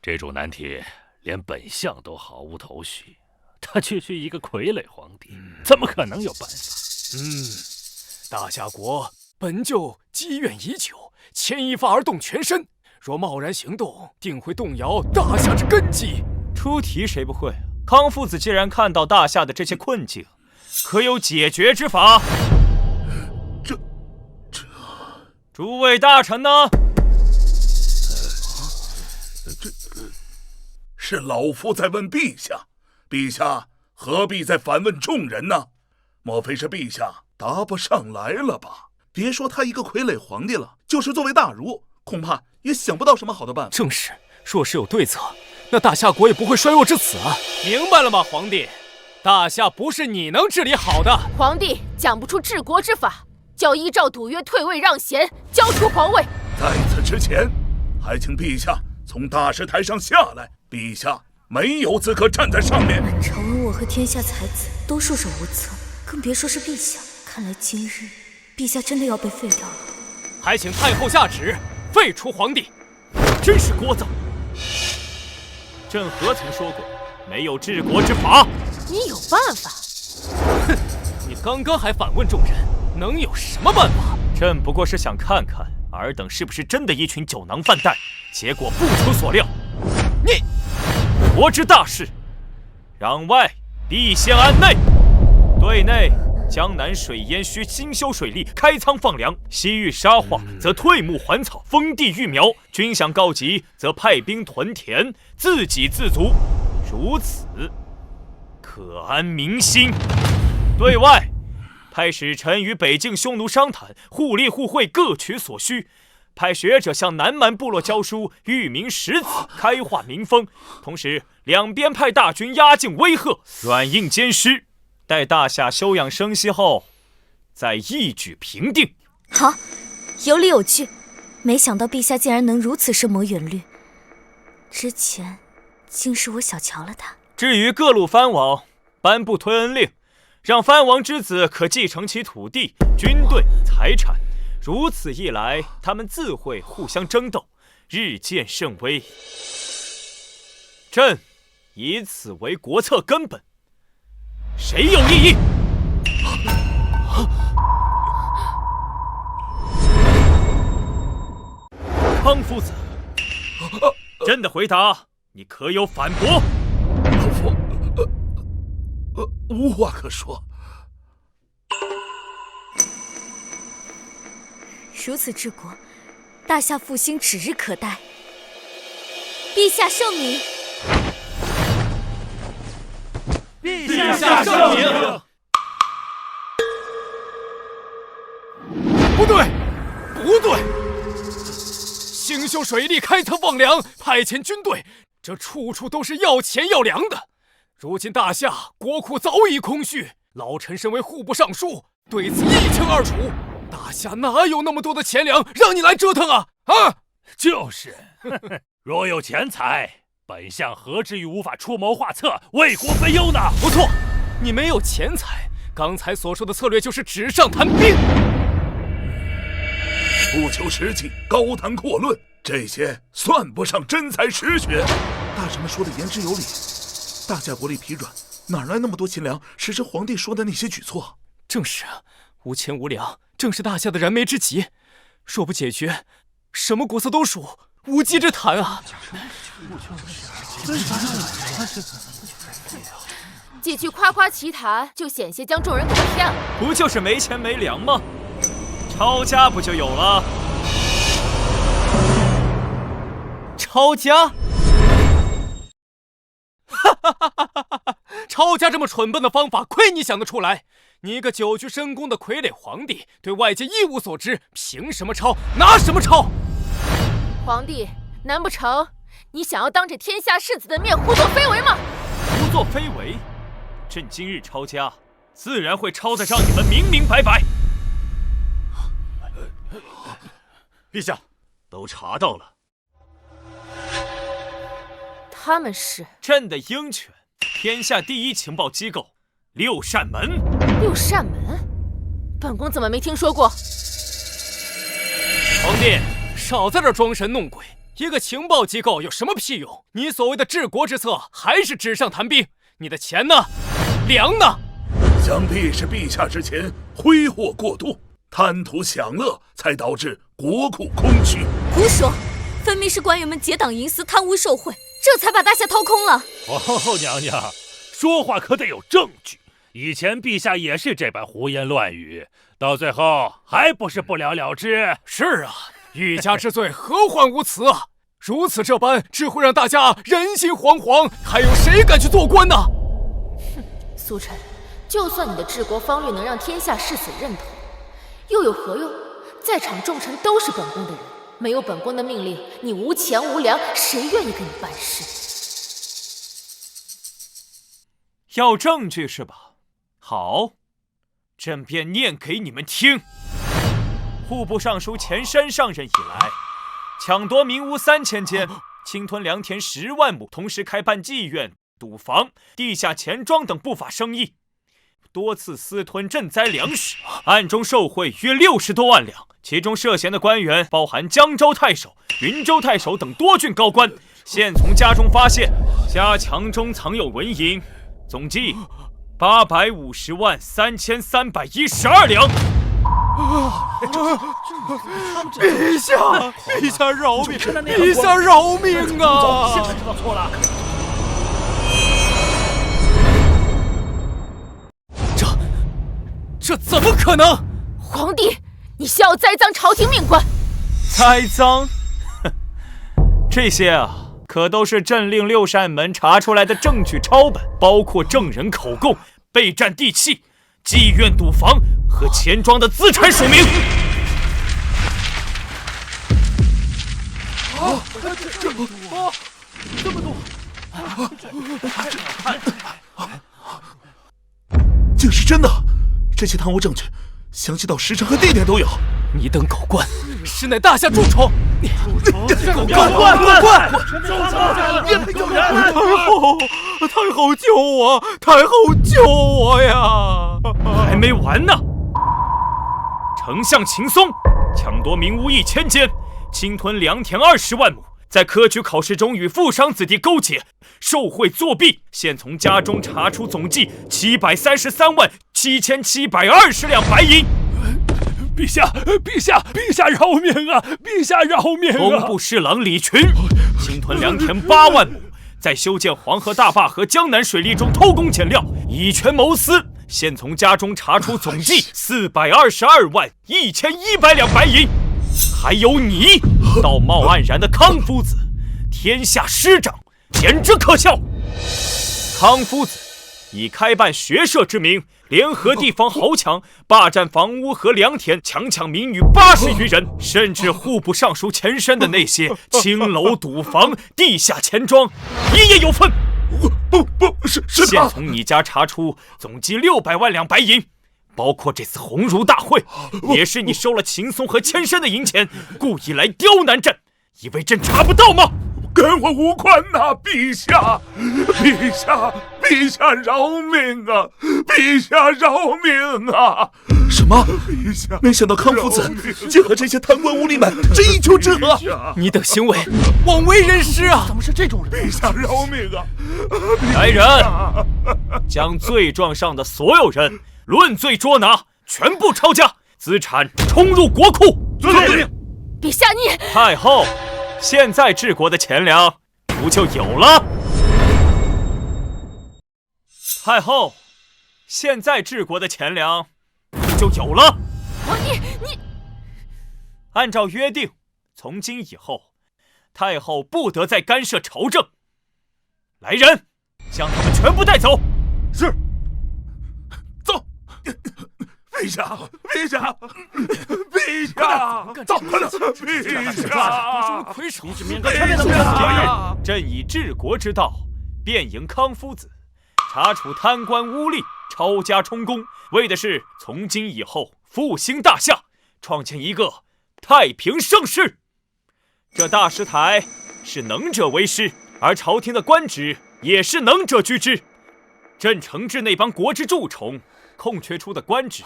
这种难题连本相都毫无头绪，他区区一个傀儡皇帝，怎么可能有办法？大夏国本就积怨已久，牵一发而动全身，若贸然行动，定会动摇大夏之根基。出题谁不会？康父子既然看到大夏的这些困境，可有解决之法？诸位大臣呢？这是老夫在问陛下，陛下何必再反问众人呢？莫非是陛下答不上来了吧？别说他一个傀儡皇帝了，就是作为大儒，恐怕也想不到什么好的办法。正是，若是有对策，那大夏国也不会衰弱至此啊！明白了吗，皇帝？大夏不是你能治理好的。皇帝讲不出治国之法，就依照赌约退位让贤，交出皇位。在此之前，还请陛下从大石台上下来。陛下没有资格站在上面。朝文我和天下才子都束手无策，更别说是陛下。看来今日陛下真的要被废掉了。还请太后下旨废除皇帝。真是聒噪！朕何曾说过没有治国之法？你有办法？哼！你刚刚还反问众人，能有什么办法？朕不过是想看看尔等是不是真的一群酒囊饭袋，结果不出所料。你国之大事，攘外必先安内。对内，江南水淹需兴修水利，开仓放粮；西域沙化，则退牧还草，封地育苗。军饷告急，则派兵屯田，自给自足。如此，可安民心。对外，派使臣与北境匈奴商谈，互利互惠，各取所需。派学者向南蛮部落教书，育民识字，开化民风。同时，两边派大军压境威吓，软硬兼施。待大夏休养生息后，再一举平定。好，有理有据。没想到陛下竟然能如此深谋远虑，之前竟是我小瞧了他。至于各路藩王，颁布推恩令，让藩王之子可继承其土地、军队、财产。如此一来，他们自会互相争斗，日渐甚微。朕以此为国策根本，谁有异议？康夫子，朕的回答你可有反驳？无话可说。如此治国，大夏复兴指日可待。陛下圣明。陛下圣明。不对，不对！兴修水利，开仓放粮，派遣军队，这处处都是要钱要粮的。如今大夏国库早已空虚，老臣身为户部尚书，对此一清二楚。大夏哪有那么多的钱粮让你来折腾啊？啊！就是，若有钱财，本相何至于无法出谋划策，为国分忧呢？不错，你没有钱财，刚才所说的策略就是纸上谈兵。不求实际，高谈阔论，这些算不上真才实学。大臣们说的言之有理，大夏国力疲软，哪来那么多钱粮实施皇帝说的那些举措？正是啊，无钱无粮，正是大夏的燃眉之急。若不解决，什么国策都属无稽之谈啊！几句夸夸其谈，就险些将众人给骗了。不就是没钱没粮吗？抄家不就有了？抄家？抄家这么蠢笨的方法，亏你想得出来！你一个久居深宫的傀儡皇帝，对外界一无所知，凭什么抄？拿什么抄？皇帝，难不成你想要当着天下士子的面胡作非为吗？胡作非为？朕今日抄家，自然会抄得让你们明明白白。陛下，都查到了。他们是朕的鹰犬，天下第一情报机构六扇门。六扇门？本宫怎么没听说过？皇帝，少在这装神弄鬼！一个情报机构有什么屁用？你所谓的治国之策还是纸上谈兵？你的钱呢？粮呢？想必是陛下之前挥霍过度，贪图享乐，才导致国库空虚。胡说！分明是官员们结党营私、贪污受贿，这才把大夏掏空了。皇后娘娘，说话可得有证据。以前陛下也是这般胡言乱语，到最后还不是不了了之？是啊，欲加之罪，何患无辞啊！如此这般，只会让大家人心惶惶，还有谁敢去做官呢？哼，苏晨，就算你的治国方略能让天下士子认同，又有何用？在场重臣都是本宫的人，没有本宫的命令，你无钱无粮，谁愿意跟你办事？要证据是吧？好，朕便念给你们听。户部尚书钱山上任以来，抢夺民屋3000间，侵吞良田10万亩，同时开办妓院、赌坊、地下钱庄等不法生意，多次私吞赈灾粮食，暗中受贿约60多万两。其中涉嫌的官员包含江州太守、云州太守等多郡高官。现从家中发现，家墙中藏有纹银，总计850万3312两。陛下，陛下饶命！陛下饶命啊！现在知道错了。这怎么可能？皇帝，你笑要栽赃朝廷命官？栽赃？这些啊，可都是朕令6扇门查出来的证据抄本，包括证人口供、备战地契、妓院、赌坊和钱庄的资产署名。这么多！竟是真的！这些贪污证据详细到时辰和地点都有。你等狗官，实乃大夏蛀虫！狗官！有人！太后救我！太后救我呀！还没完呢！丞相秦松抢夺民屋1000间，侵吞良田20万亩，在科举考试中与富商子弟勾结，受贿作弊。现从家中查出总计733万7720两白银。陛下饶命啊！陛下饶命啊！工部侍郎李群侵吞良田8万亩，在修建黄河大坝和江南水利中偷工减料，以权谋私。现从家中查出总计422万1100两白银。还有你，道貌岸然的康夫子，天下师长，简直可笑！康夫子以开办学社之名，联合地方豪强，霸占房屋和良田，强抢民女80余人，甚至户部尚书前身的那些青楼、赌坊、地下钱庄，你也有份。不是现从你家查出总计600万两白银，包括这次鸿儒大会，也是你收了秦松和千申的银钱，故意来刁难朕，以为朕查不到吗？跟我无关呐，陛下饶命啊！陛下饶命啊！什么？陛下，没想到康夫子竟和这些贪官污吏们这一丘之貉！你等行为枉为人师啊！怎么是这种人？陛下饶命啊！来人，将罪状上的所有人论罪捉拿，全部抄家，资产冲入国库。遵命。陛下你……太后，现在治国的钱粮不就有了？太后，现在治国的钱粮不就有了？皇帝，你按照约定，从今以后，太后不得再干涉朝政。来人，将他们全部带走。是。走。陛下，走，快点！陛下，魁首，你只面对全面的问题。朕以治国之道，辩迎康夫子，查处贪官污吏，抄家充公，为的是从今以后复兴大夏，创建一个太平盛世。这大师台是能者为师，而朝廷的官职也是能者居之。朕惩治那帮国之蛀虫，空缺出的官职，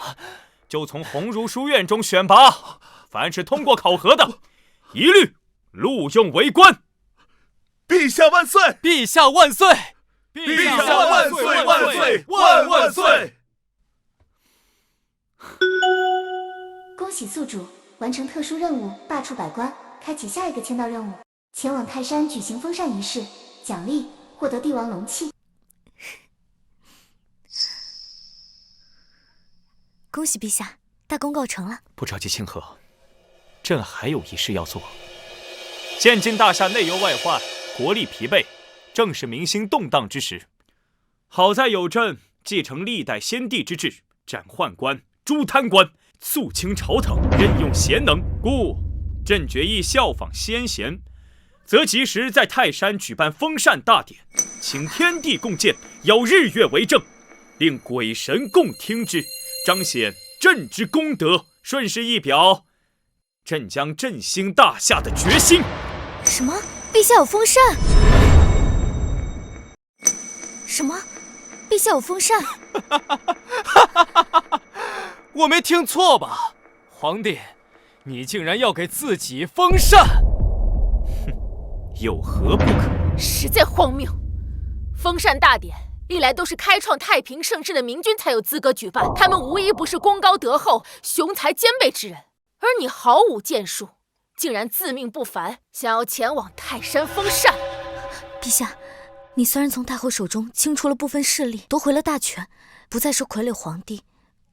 就从鸿儒书院中选拔，凡是通过考核的，一律录用为官。陛下万岁！陛下万岁！陛下万岁！万岁！万岁！恭恭喜宿主完成特殊任务，罢黜百官，开启下一个签到任务，前往泰山举行封禅仪式，奖励获得帝王龙器。恭喜陛下，大功告成了。不着急清河，朕还有一事要做。现今大夏内忧外患，国力疲惫，正是民心动荡之时。好在有朕继承历代先帝之制，斩宦官、诛贪官，肃清朝堂，任用贤能，故朕决意效仿先贤，则及时在泰山举办封禅大典，请天地共鉴，邀日月为证，令鬼神共听之，彰显朕之功德。顺势一表，朕将振兴大夏的决心。什么？陛下有封禅？什么？陛下有封禅？我没听错吧？皇帝，你竟然要给自己封禅？哼，有何不可？实在荒谬！封禅大典历来都是开创太平盛世的明君才有资格举办，他们无一不是功高德厚、雄才兼备之人，而你毫无建树，竟然自命不凡，想要前往泰山封禅。陛下，你虽然从太后手中清除了部分势力，夺回了大权，不再是傀儡皇帝，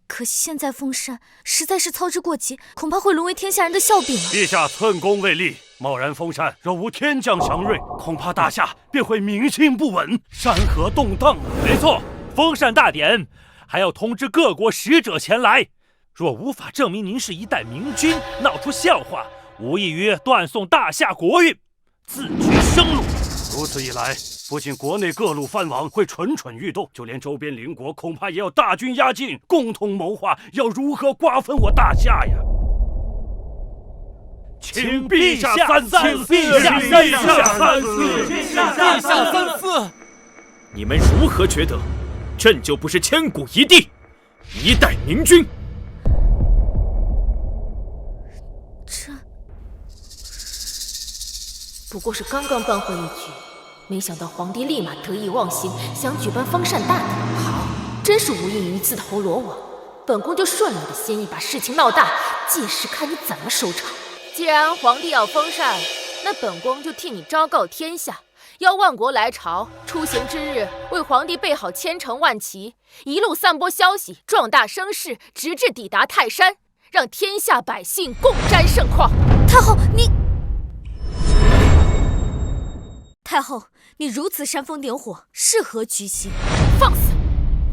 可现在封禅实在是操之过急，恐怕会沦为天下人的笑柄了。陛下寸功未立，贸然封禅，若无天降祥瑞，恐怕大夏便会民心不稳，山河动荡。没错，封禅大典还要通知各国使者前来，若无法证明您是一代明君，闹出笑话，无异于断送大夏国运，自取生路。如此一来，不仅国内各路藩王会蠢蠢欲动，就连周边邻国恐怕也要大军压境，共同谋划要如何瓜分我大夏呀！请陛下三思！陛下三思！陛下三思！你们如何觉得朕就不是千古一帝，一代明君？这不过是刚刚扳回一局，没想到皇帝立马得意忘形，想举办封禅大典。好，真是无异于自投罗网。本宫就顺了你的心意，把事情闹大，届时看你怎么收场。既然皇帝要封禅，那本宫就替你昭告天下，邀万国来朝，出行之日为皇帝备好千乘万骑，一路散播消息，壮大声势，直至抵达泰山，让天下百姓共沾盛况。太后，你……太后，你如此煽风点火，是何居心？放肆！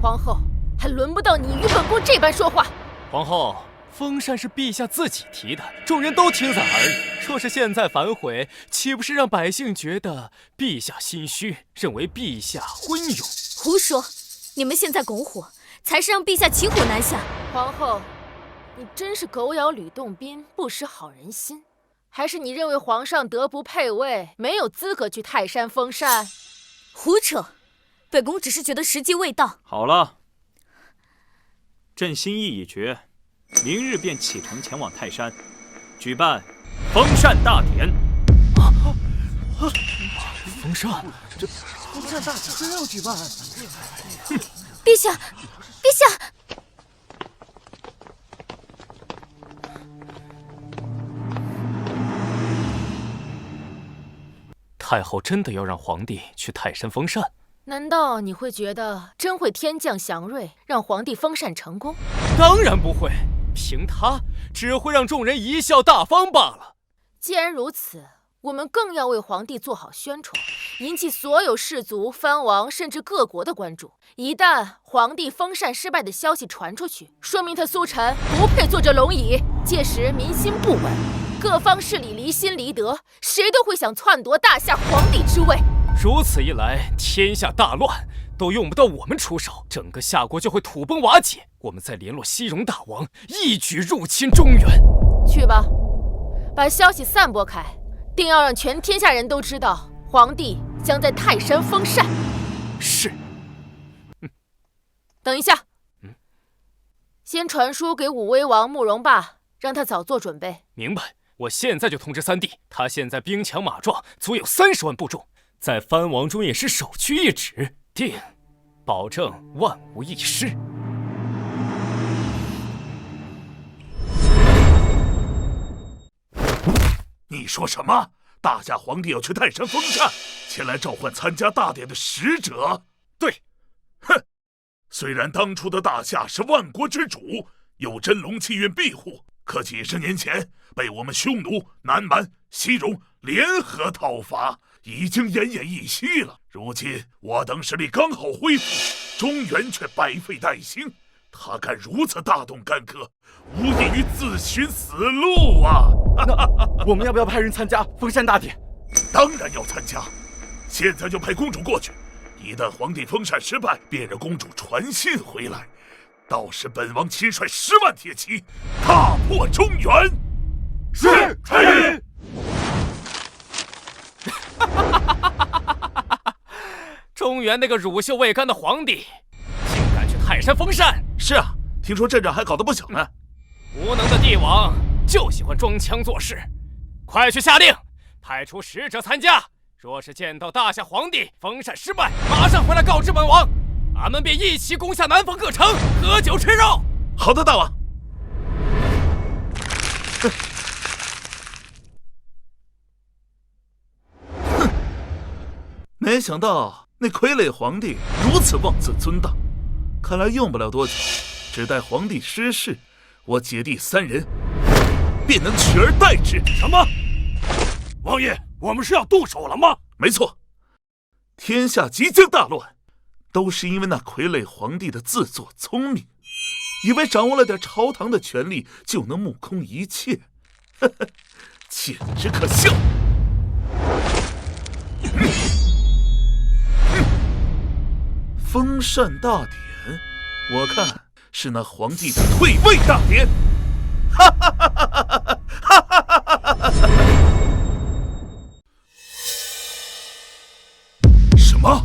皇后，还轮不到你与本宫这般说话。皇后，封禅是陛下自己提的，众人都听在耳里。若是现在反悔，岂不是让百姓觉得陛下心虚，认为陛下昏庸？胡说！你们现在拱火，才是让陛下骑虎难下。皇后，你真是狗咬吕洞宾，不识好人心。还是你认为皇上德不配位，没有资格去泰山封禅？胡扯！本宫只是觉得时机未到。好了，朕心意已决，明日便启程前往泰山，举办封禅大典。封禅？这封禅大典真要举办？陛下，陛下！太后真的要让皇帝去泰山封禅？难道你会觉得真会天降祥瑞，让皇帝封禅成功？当然不会，凭他只会让众人贻笑大方罢了。既然如此，我们更要为皇帝做好宣传，引起所有氏族、藩王甚至各国的关注。一旦皇帝封禅失败的消息传出去，说明他苏晨不配坐这龙椅，届时民心不稳，各方势力离心离德，谁都会想篡夺大夏皇帝之位。如此一来，天下大乱，都用不到我们出手，整个夏国就会土崩瓦解。我们再联络西戎大王，一举入侵中原。去吧，把消息散播开，定要让全天下人都知道，皇帝将在泰山封禅。是。等一下，先传书给武威王慕容霸，让他早做准备。明白，我现在就通知三弟。他现在兵强马壮，足有30万部众，在藩王中也是首屈一指。定，保证万无一失。你说什么？大夏皇帝要去泰山封禅，前来召唤参加大典的使者？对。哼，虽然当初的大夏是万国之主，有真龙气运庇护，可几十年前被我们匈奴、南蛮、西戎联合讨伐，已经奄奄一息了。如今我等实力刚好恢复，中原却百废待兴，他敢如此大动干戈，无异于自寻死路啊！那我们要不要派人参加封禅大典？当然要参加，现在就派公主过去。一旦皇帝封禅失败，便让公主传信回来，到时本王亲率10万铁骑，踏破中原。是，传令。中原那个乳臭未干的皇帝，竟敢去泰山封禅！是啊，听说阵仗还搞得不小呢。无能的帝王就喜欢装腔作势，快去下令，派出使者参加。若是见到大夏皇帝封禅失败，马上回来告知本王，俺们便一起攻下南方各城，喝酒吃肉。好的，大王。哼，没想到那傀儡皇帝如此妄自尊大，看来用不了多久，只待皇帝失势，我姐弟3人便能取而代之。什么？王爷，我们是要动手了吗？没错，天下即将大乱，都是因为那傀儡皇帝的自作聪明，以为掌握了点朝堂的权力就能目空一切，呵呵，简直可笑。封禅大典，我看是那皇帝的退位大典。哈哈哈哈哈哈！哈哈哈哈哈哈！什么？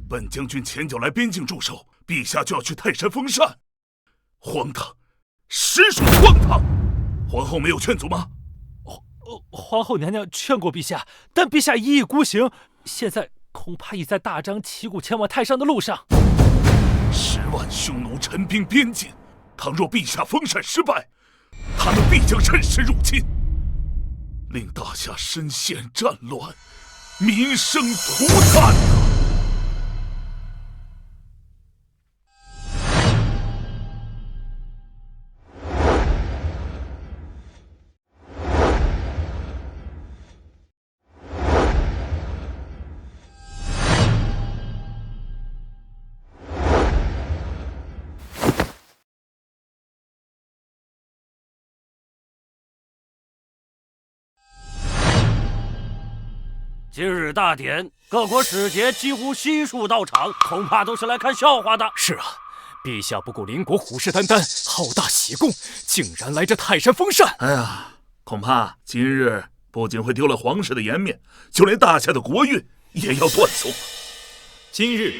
本将军前脚来边境驻守，陛下就要去泰山封禅，荒唐，实属荒唐！皇后没有劝阻吗？皇后娘娘劝过陛下，但陛下一意孤行，现在恐怕已在大张旗鼓前往泰山的路上。10万匈奴陈兵边境，倘若陛下封禅失败，他们必将趁势入侵，令大夏深陷战乱，民生涂炭啊！今日大典，各国使节几乎悉数到场，恐怕都是来看笑话的。是啊，陛下不顾邻国虎视眈眈，好大喜功，竟然来这泰山封禅。哎呀，恐怕今日不仅会丢了皇室的颜面，就连大夏的国运也要断送。今日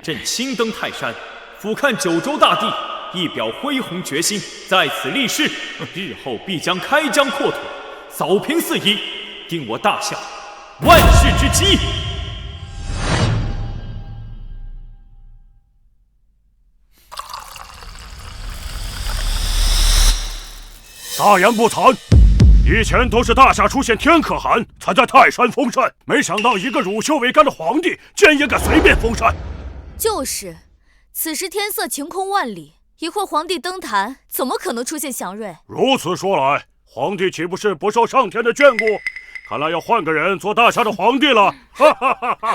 朕亲登泰山，俯瞰九州大地，一表恢宏决心，在此立誓，日后必将开疆扩土，扫平四夷，定我大夏万世之基。大言不惭！以前都是大夏出现天可汗才在泰山封禅，没想到一个乳臭未干的皇帝竟然也敢随便封禅。就是，此时天色晴空万里，一会儿皇帝登坛，怎么可能出现祥瑞？如此说来，皇帝岂不是不受上天的眷顾？看来要换个人做大夏的皇帝了！哈哈哈哈哈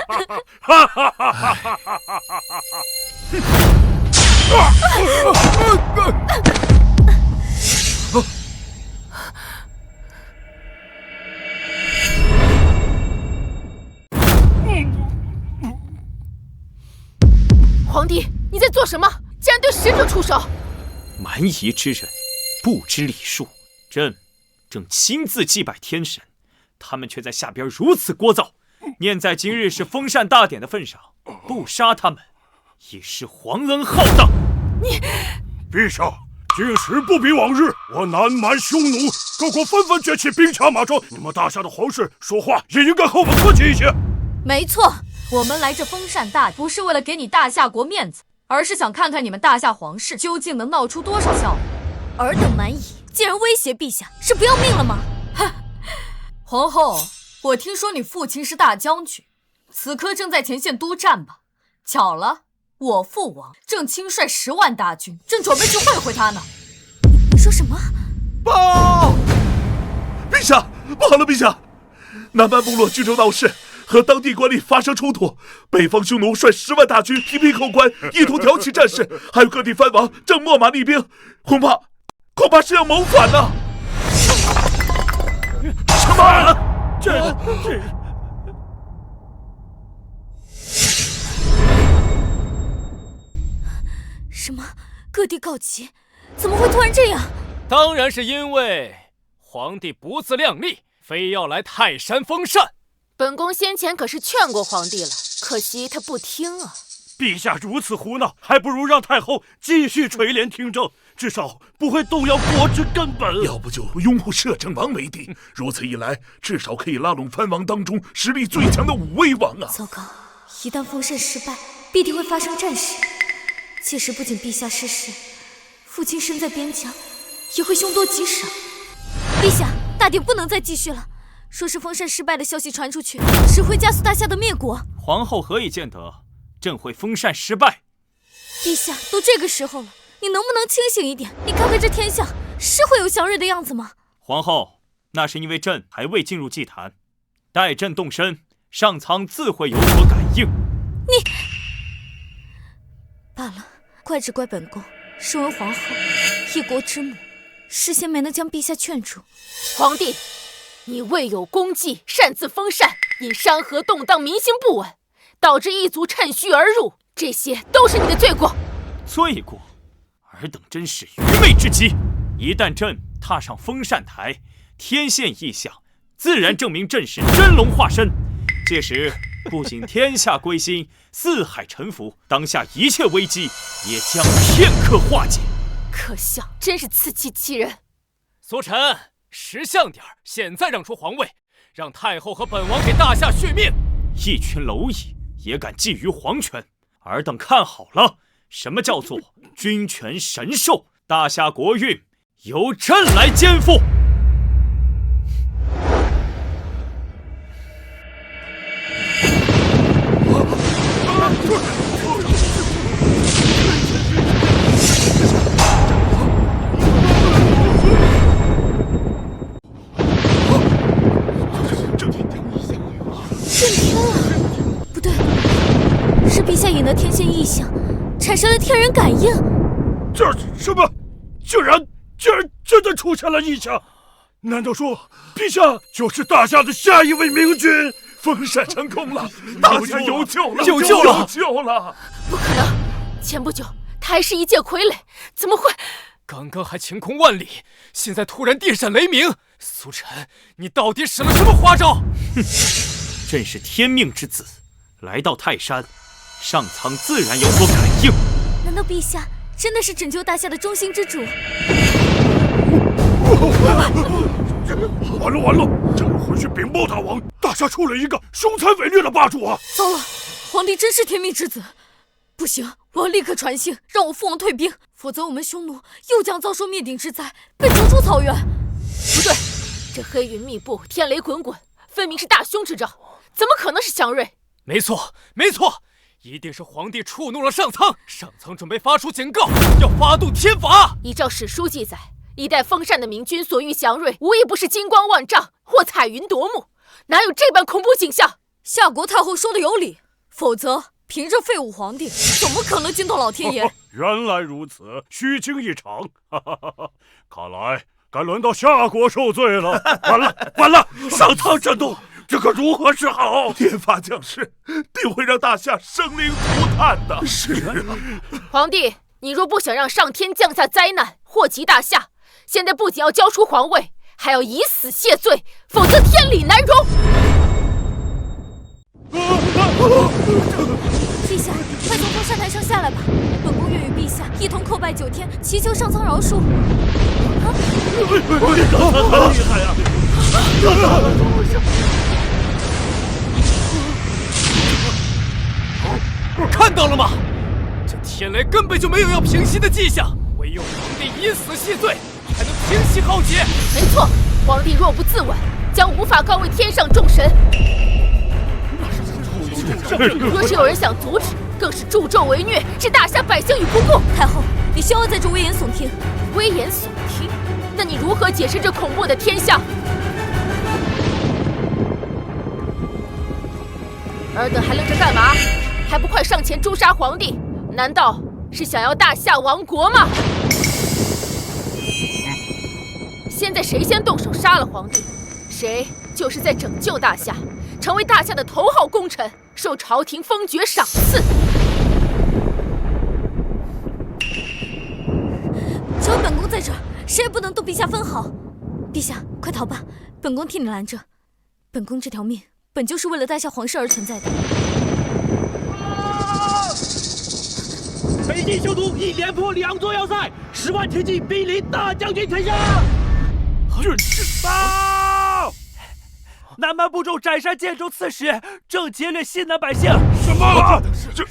哈哈哈哈皇帝，你在做什么？竟然对使者出手！蛮夷之人，不知礼数。朕正亲自祭拜天神，他们却在下边如此聒噪。念在今日是封禅大典的份上，不杀他们，也是皇恩浩荡。你，陛下，今时不比往日，我南蛮匈奴各国纷纷崛起，兵强马壮，你们大夏的皇室说话也应该和我们客气一些。没错，我们来这封禅大典，不是为了给你大夏国面子，而是想看看你们大夏皇室究竟能闹出多少笑话。尔等蛮夷竟然威胁陛下，是不要命了吗？皇后，我听说你父亲是大将军，此刻正在前线督战吧？巧了，我父王正亲率10万大军，正准备去会会他呢。你说什么？报！陛下，不好了，陛下！南蛮部落居州闹事，和当地官吏发生冲突，北方匈奴率10万大军提兵扣关，意图挑起战事，还有各地藩王正秣马厉兵，恐怕是要谋反呢。什么？这什么？各地告急，怎么会突然这样？当然是因为皇帝不自量力，非要来泰山封禅。本宫先前可是劝过皇帝了，可惜他不听啊。陛下如此胡闹，还不如让太后继续垂帘听政，至少不会动摇国之根本。要不就拥护摄政王为帝，如此一来，至少可以拉拢藩王当中实力最强的5威王啊！糟糕，一旦封禅失败，必定会发生战事。届时不仅陛下失势，父亲身在边疆，也会凶多吉少。陛下，大典不能再继续了。说是封禅失败的消息传出去，只会加速大夏的灭国。皇后何以见得朕会封禅失败？陛下，都这个时候了，你能不能清醒一点？你看看这天下，是会有祥瑞的样子吗？皇后，那是因为朕还未进入祭坛，待朕动身，上苍自会有所感应。你罢了，怪只怪本宫身为皇后，一国之母，事先没能将陛下劝住。皇帝，你未有功绩，擅自封禅，因山河动荡，民心不稳，导致异族趁虚而入，这些都是你的罪过。罪过？尔等真是愚昧之极！一旦朕踏上封禅台，天现异象，自然证明朕是真龙化身。届时不仅天下归心，四海臣服，当下一切危机也将片刻化解。可笑，真是自欺欺人！苏晨，识相点，现在让出皇位，让太后和本王给大夏续命。一群蝼蚁也敢觊觎皇权，尔等看好了，什么叫做君权神授？大夏国运由朕来肩负。震天了！不对，是陛下引得天现异象，产生了天人感应。这什么？竟然真的出现了异象？难道说陛下就是大夏的下一位明君？封禅成功了，大夏有救了！有救了！有救了！不可能！前不久他还是一介傀儡，怎么会？刚刚还晴空万里，现在突然电闪雷鸣。苏晨，你到底使了什么花招？哼！朕是天命之子，来到泰山，上苍自然有所感应。难道陛下真的是拯救大夏的中心之主？完了！朕回去禀报大王，大夏出了一个凶残伪劣的霸主啊！糟了，皇帝真是天命之子！不行，我要立刻传信，让我父王退兵，否则我们匈奴又将遭受灭顶之灾，被逐出草原。不对，这黑云密布，天雷滚滚，分明是大凶之兆，怎么可能是祥瑞？没错，一定是皇帝触怒了上苍，上苍准备发出警告，要发动天罚。依照史书记载，一代封禅的明君所遇祥瑞，无一不是金光万丈或彩云夺目，哪有这般恐怖景象？夏国太后说的有理，否则凭着废物皇帝，怎么可能惊动老天爷？原来如此，虚惊一场。看来该轮到夏国受罪了。完了！上苍震动，这可如何是好？天罚降世，定会让大夏生灵涂炭的。是啊，皇帝，你若不想让上天降下灾难，祸及大夏，现在不仅要交出皇位，还要以死谢罪，否则天理难容。陛下，快从封禅台上下来吧！本宫愿与陛下一同叩拜9天，祈求上苍饶恕。厉害呀！看到了吗？这天雷根本就没有要平息的迹象，唯有皇帝以死谢罪，才能平息浩劫。没错，皇帝若不自刎，将无法告慰天上众神。若是有人想阻止，更是助纣为虐，置大夏百姓于不顾。太后，你休要在这危言耸听。危言耸听？那你如何解释这恐怖的天象？尔等还愣着干嘛？还不快上前诛杀皇帝！难道是想要大夏亡国吗？现在谁先动手杀了皇帝，谁就是在拯救大夏，成为大夏的头号功臣，受朝廷封爵赏赐。只有本宫在这儿，谁也不能动陛下分毫。陛下，快逃吧，本宫替你拦着。本宫这条命本就是为了大夏皇室而存在的。北境修图已连破2座要塞，10万铁骑兵临大将军城下。报！南蛮部众斩杀建州刺史，正劫掠西南百姓。什么？这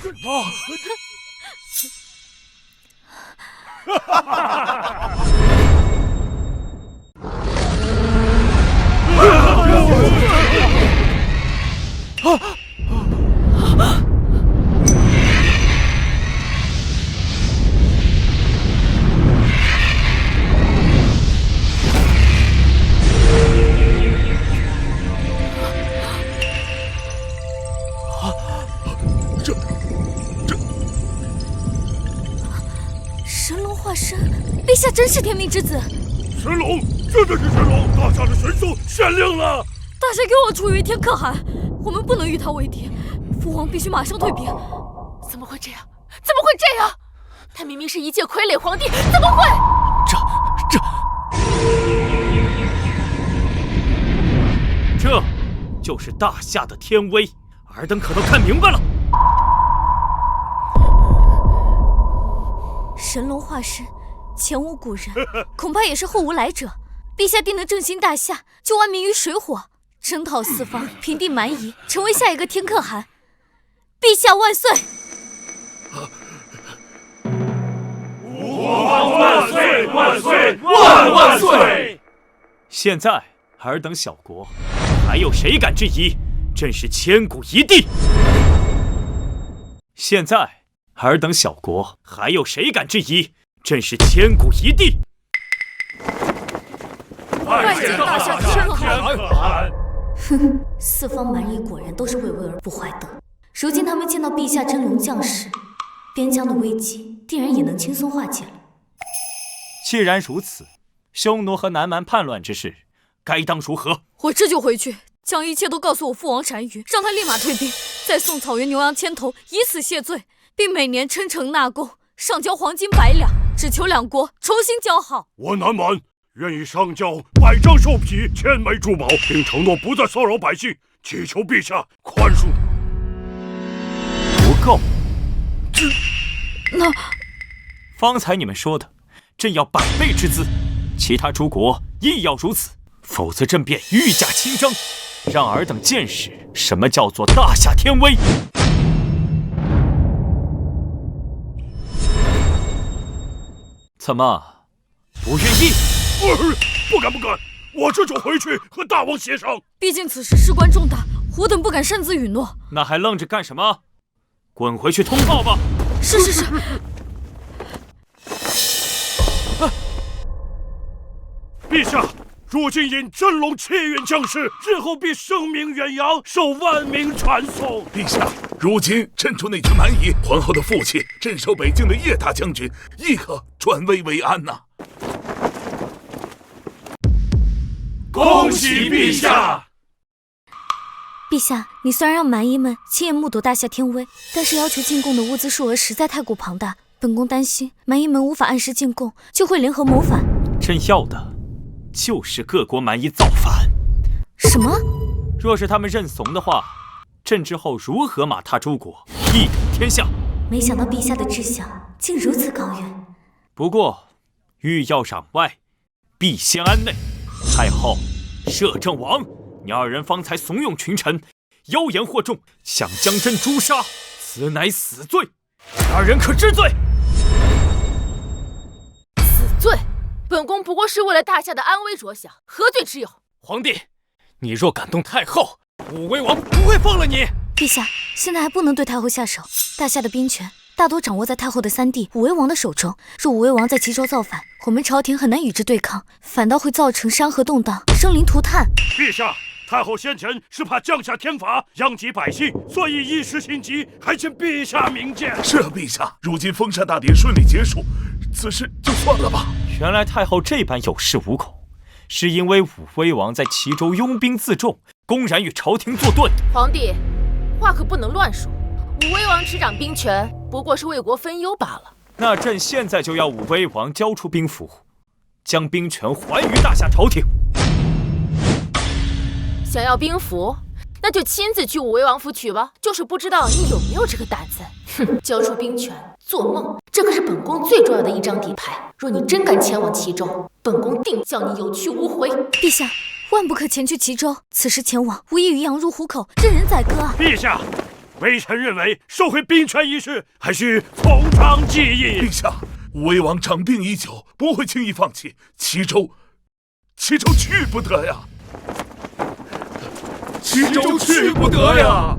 神龙化身，陛下真是天命之子。神龙，真的是神龙！大夏的神兽显灵了！大夏给我出于天可汗，我们不能与他为敌。父皇必须马上退兵。怎么会这样？怎么会这样？他明明是一介傀儡皇帝，怎么会？这就是大夏的天威，尔等可都看明白了。神龙化身，前无古人，恐怕也是后无来者。陛下定能振兴大夏，救万民于水火，征讨四方，平定蛮夷，成为下一个天可汗。陛下万岁！吾皇万岁万岁万万岁！现在尔等小国，还有谁敢质疑？朕是千古一帝。现在尔等小国，还有谁敢质疑？朕是千古一帝。拜见大夏天可汗！哼，四方蛮夷果然都是畏威而不怀的。如今他们见到陛下真龙降世，边疆的危机定然也能轻松化解了。既然如此，匈奴和南蛮叛乱之事，该当如何？我这就回去，将一切都告诉我父王单于，让他立马退兵，再送草原牛羊千头，以此谢罪，并每年称臣纳贡，上交黄金100两，只求两国重新交好。我南蛮愿意上交100张兽皮、1000枚珠宝，并承诺不再骚扰百姓，祈求陛下宽恕。不够。那方才你们说的，朕要100倍之资，其他诸国亦要如此，否则朕便御驾亲征，让尔等见识什么叫做大夏天威。怎么，不愿意？不敢，我这就回去和大王协商。毕竟此事事关重大，吾等不敢擅自允诺。那还愣着干什么？滚回去通报吧！是。陛下，如今因真龙气运降世，日后必声名远扬，受万民传颂。陛下，如今镇住那群蛮夷，皇后的父亲镇守北境的叶大将军亦可转危为安呐。恭喜陛下！陛下，你虽然让蛮夷们亲眼目睹大夏天威，但是要求进贡的物资数额实在太过庞大，本宫担心蛮夷们无法按时进贡，就会联合谋反。朕要的就是各国蛮夷造反。什么？若是他们认怂的话，朕之后如何马踏诸国，一统天下？没想到陛下的志向竟如此高远。不过，欲要攘外，必先安内。太后、摄政王，你二人方才怂恿群臣，妖言惑众，想将朕诛杀，此乃死罪，二人可知罪？死罪？本宫不过是为了大夏的安危着想，何罪之有？皇帝，你若敢动太后，武威王不会放了你。陛下，现在还不能对太后下手。大夏的兵权大多掌握在太后的三弟武威王的手中。若武威王在吉州造反，我们朝廷很难与之对抗，反倒会造成山河动荡，生灵涂炭。陛下，太后先前是怕降下天罚，殃及百姓，所以一时心急，还请陛下明鉴。是啊，陛下。如今封禅大典顺利结束，此事就算了吧。原来太后这般有恃无恐，是因为武威王在齐州拥兵自重，公然与朝廷作对。皇帝，话可不能乱说。武威王执掌兵权，不过是为国分忧罢了。那朕现在就要武威王交出兵符，将兵权还于大夏朝廷。想要兵符，那就亲自去武威王府取吧。就是不知道你有没有这个胆子。哼，交出兵权，做梦！这可是本宫最重要的一张底牌。若你真敢前往齐州，本宫定叫你有去无回。陛下，万不可前去齐州，此时前往，无异于羊入虎口，任人宰割啊！陛下，微臣认为收回兵权一事，还需从长计议。陛下，武威王长病已久，不会轻易放弃。齐州去不得呀！齐州去不得呀！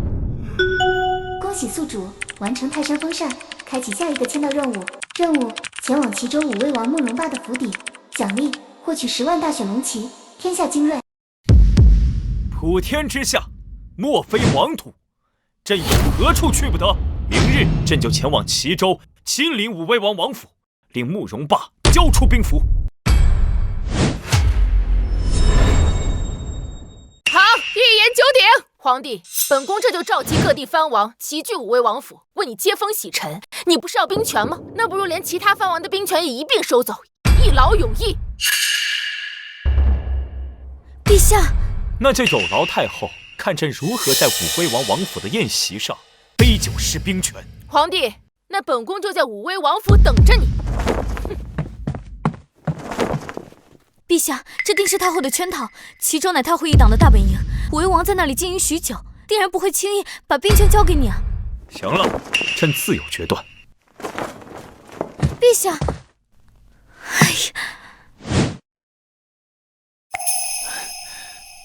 恭喜宿主完成泰山封禅，开启下一个签到任务。任务：前往齐州武威王慕容霸的府邸，奖励：获取10万大选龙旗，天下精锐。普天之下，莫非王土，朕有何处去不得？明日朕就前往齐州，亲临武威王王府，令慕容霸交出兵符。好，一言九鼎。皇帝，本宫这就召集各地藩王齐聚武威王府，为你接风洗尘。你不是要兵权吗？那不如连其他藩王的兵权也一并收走，一劳永逸。陛下，那就有劳太后看朕如何在武威王王府的宴席上杯酒释兵权。皇帝，那本宫就在武威王府等着你。陛下，这定是太后的圈套。齐州乃太后一党的大本营，武威王在那里经营许久，定然不会轻易把兵权交给你啊。行了，朕自有决断。陛下，哎呀！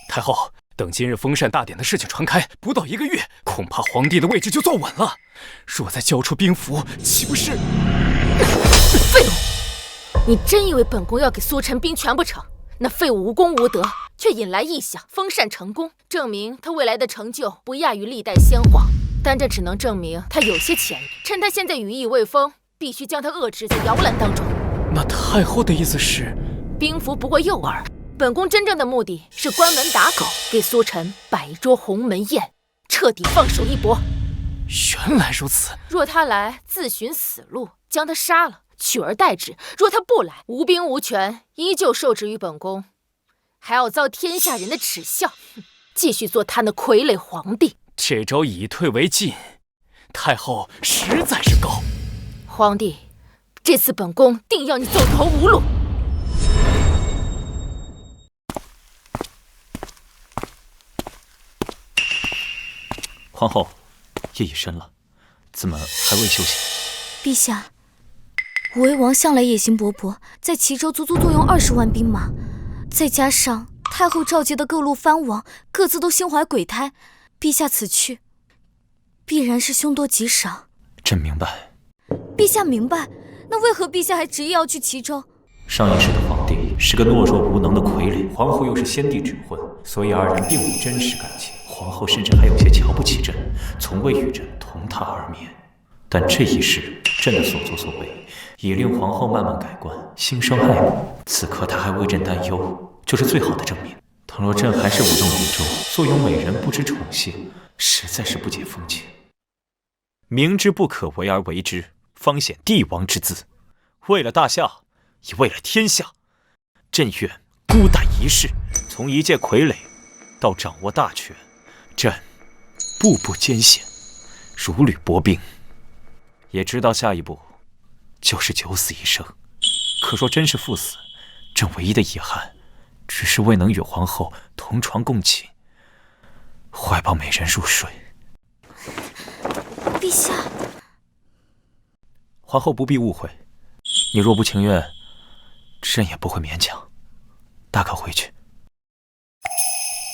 太后，等今日封禅大典的事情传开，不到1个月，恐怕皇帝的位置就坐稳了。若再交出兵符，岂不是……废物！你真以为本宫要给苏晨兵权不成？那废物无功无德，却引来异象，封禅成功，证明他未来的成就不亚于历代先皇。但这只能证明他有些潜力。趁他现在羽翼未丰，必须将他遏制在摇篮当中。那太后的意思是，兵符不过诱饵，本宫真正的目的是关门打狗，给苏晨摆一桌鸿门宴，彻底放手一搏。原来如此。若他来，自寻死路，将他杀了，取而代之；若他不来，无兵无权，依旧受制于本宫，还要遭天下人的耻笑，继续做他那傀儡皇帝。这招以退为进，太后实在是高。皇帝，这次本宫定要你走投无路。皇后，夜已深了，怎么还未休息？陛下，武威王向来野心勃勃，在齐州足足坐拥20万兵马，再加上太后召集的各路藩王，各自都心怀鬼胎，陛下此去，必然是凶多吉少。朕明白。陛下明白，那为何陛下还执意要去齐州？上一世的皇帝是个懦弱无能的傀儡，皇后又是先帝指婚，所以二人并无真实感情。皇后甚至还有些瞧不起朕，从未与朕同榻而眠。但这一世，朕的所作所为已令皇后慢慢改观，心生爱慕。此刻她还为朕担忧，就是最好的证明。倘若朕还是无动于衷，坐拥美人不知宠幸，实在是不解风情。明知不可为而为之，方显帝王之姿。为了大夏，也为了天下，朕愿孤胆一世，从一介傀儡到掌握大权，朕步步艰险，如履薄冰。也知道下一步就是九死一生。可若真是赴死，朕唯一的遗憾，只是未能与皇后同床共寝，怀抱美人入睡。陛下，皇后不必误会，你若不情愿，朕也不会勉强，大可回去。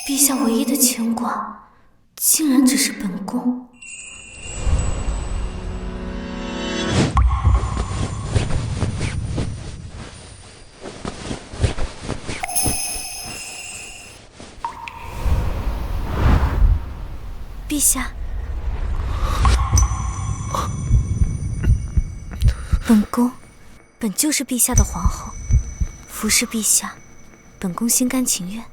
陛下唯一的牵挂，竟然只是本宫。陛下，本宫本就是陛下的皇后，服侍陛下，本宫心甘情愿。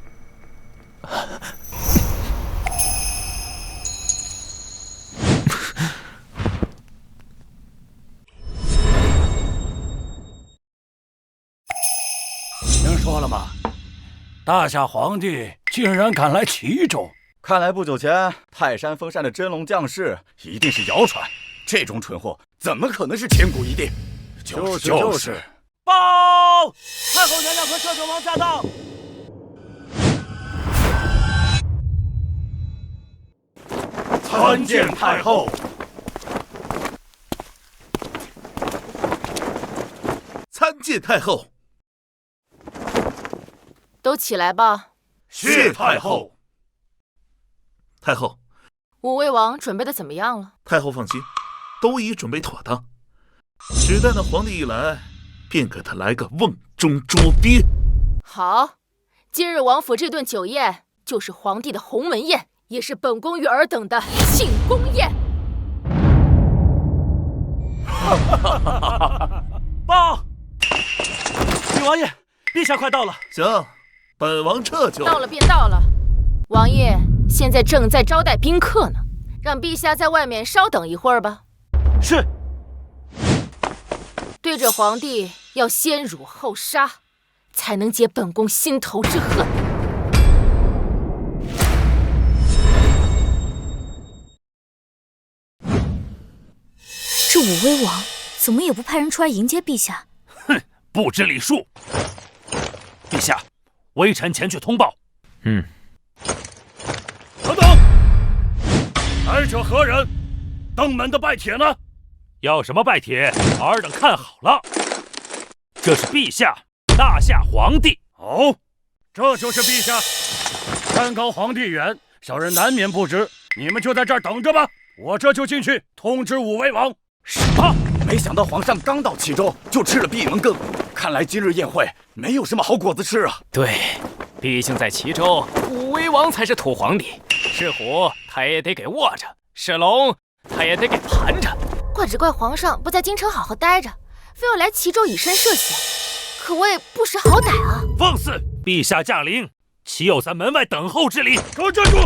听说了吗？大夏皇帝竟然敢来齐州！看来不久前泰山封禅的真龙将士一定是谣传，这种蠢货怎么可能是千古一帝？就是。报！太后娘娘和摄政王驾到！参见太后。参见太后。都起来吧。谢太后。太后，武威王准备的怎么样了？太后放心，都已准备妥当，只待那皇帝一来，便给他来个瓮中捉鳖。好，今日王府这顿酒宴就是皇帝的鸿门宴，也是本宫与尔等的庆功宴。报！女王爷，陛下快到了。行，本王这就到了便到了。王爷现在正在招待宾客呢，让陛下在外面稍等一会儿吧。是。对着皇帝要先辱后杀，才能解本宫心头之恨。这武威王怎么也不派人出来迎接陛下？哼，不知礼数。陛下，微臣前去通报。等等，来者何人？登门的拜帖呢？要什么拜帖？尔等看好了，这是陛下，大夏皇帝。哦，这就是陛下。山高皇帝远，小人难免不知。你们就在这儿等着吧，我这就进去通知武威王。什么？没想到皇上刚到齐州就吃了闭门羹，看来今日宴会没有什么好果子吃啊。对，毕竟在齐州，武威王才是土皇帝，是虎他也得给握着，是龙他也得给盘着。怪只怪皇上不在京城好好待着，非要来齐州以身涉险，可谓不识好歹啊！放肆！陛下驾临，岂有在门外等候之理？给我站住！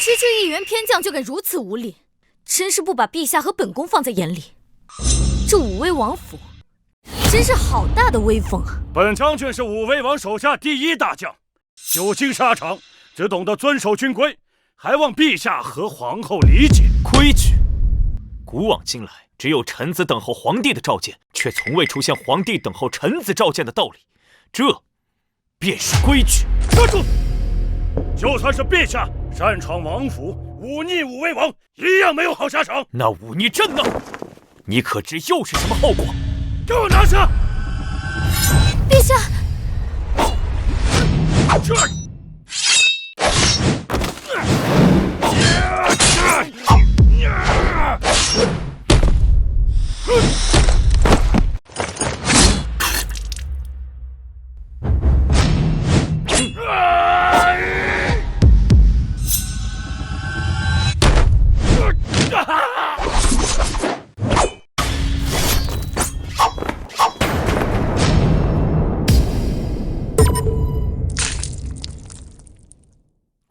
区区一员偏将就敢如此无礼，真是不把陛下和本宫放在眼里。这武威王府真是好大的威风啊！本将军是武威王手下第一大将，久经沙场，只懂得遵守军规，还望陛下和皇后理解规矩。古往今来，只有臣子等候皇帝的召见，却从未出现皇帝等候臣子召见的道理，这便是规矩。站住！就算是陛下擅闯王府，忤逆武威王，一样没有好下场。那忤逆朕呢？你可知又是什么后果？给我拿下！陛下！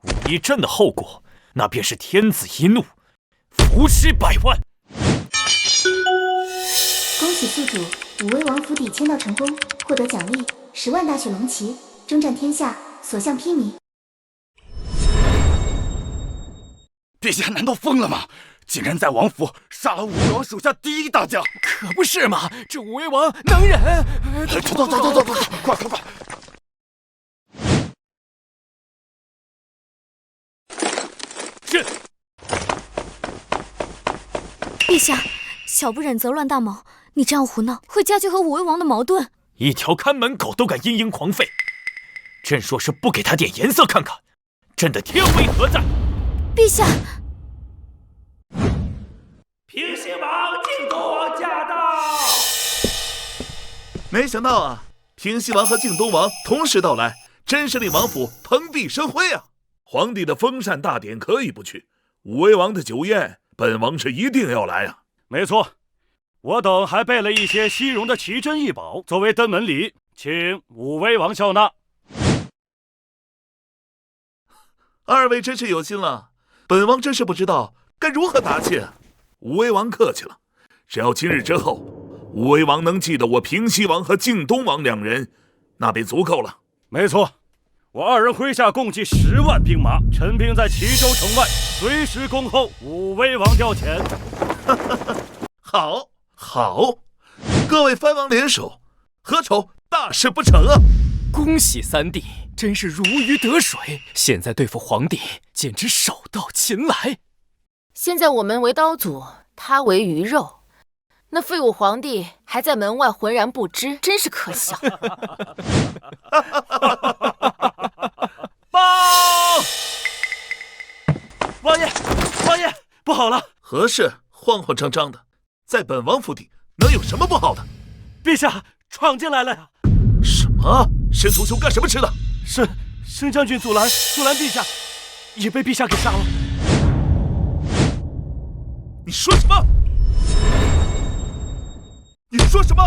忤逆朕的后果，那便是天子一怒，伏尸100万。恭喜宿主武威王府邸签到成功，获得奖励10万大雪龙旗，征战天下，所向披靡。陛下难道疯了吗？竟然在王府杀了武威王手下第一大将！可不是嘛，这武威王能忍。走，快！是。陛下，小不忍则乱大谋，你这样胡闹会加剧和武威王的矛盾。一条看门狗都敢嘤嘤狂吠，朕若是不给他点颜色看看，朕的天威何在？陛下，平西王、靖东王驾到！没想到啊，平西王和靖东王同时到来，真是令王府蓬荜生辉啊！皇帝的封禅大典可以不去，武威王的酒宴，本王是一定要来啊！没错。我等还备了一些西戎的奇珍异宝，作为登门礼，请武威王笑纳。二位真是有心了，本王真是不知道该如何答谢。武威王客气了，只要今日之后，武威王能记得我平西王和靖东王两人，那便足够了。没错，我二人麾下共计10万兵马，陈兵在齐州城外，随时恭候武威王调遣。好。好，各位藩王联手，何愁大事不成啊！恭喜三弟，真是如鱼得水，现在对付皇帝简直手到擒来。现在我们为刀俎，他为鱼肉，那废物皇帝还在门外浑然不知，真是可笑。报！王爷，王爷，不好了！何事慌慌张张的？在本王府邸能有什么不好的？陛下闯进来了呀！什么？申屠兄干什么吃的？申将军阻拦陛下，也被陛下给杀了。你说什么？你说什么？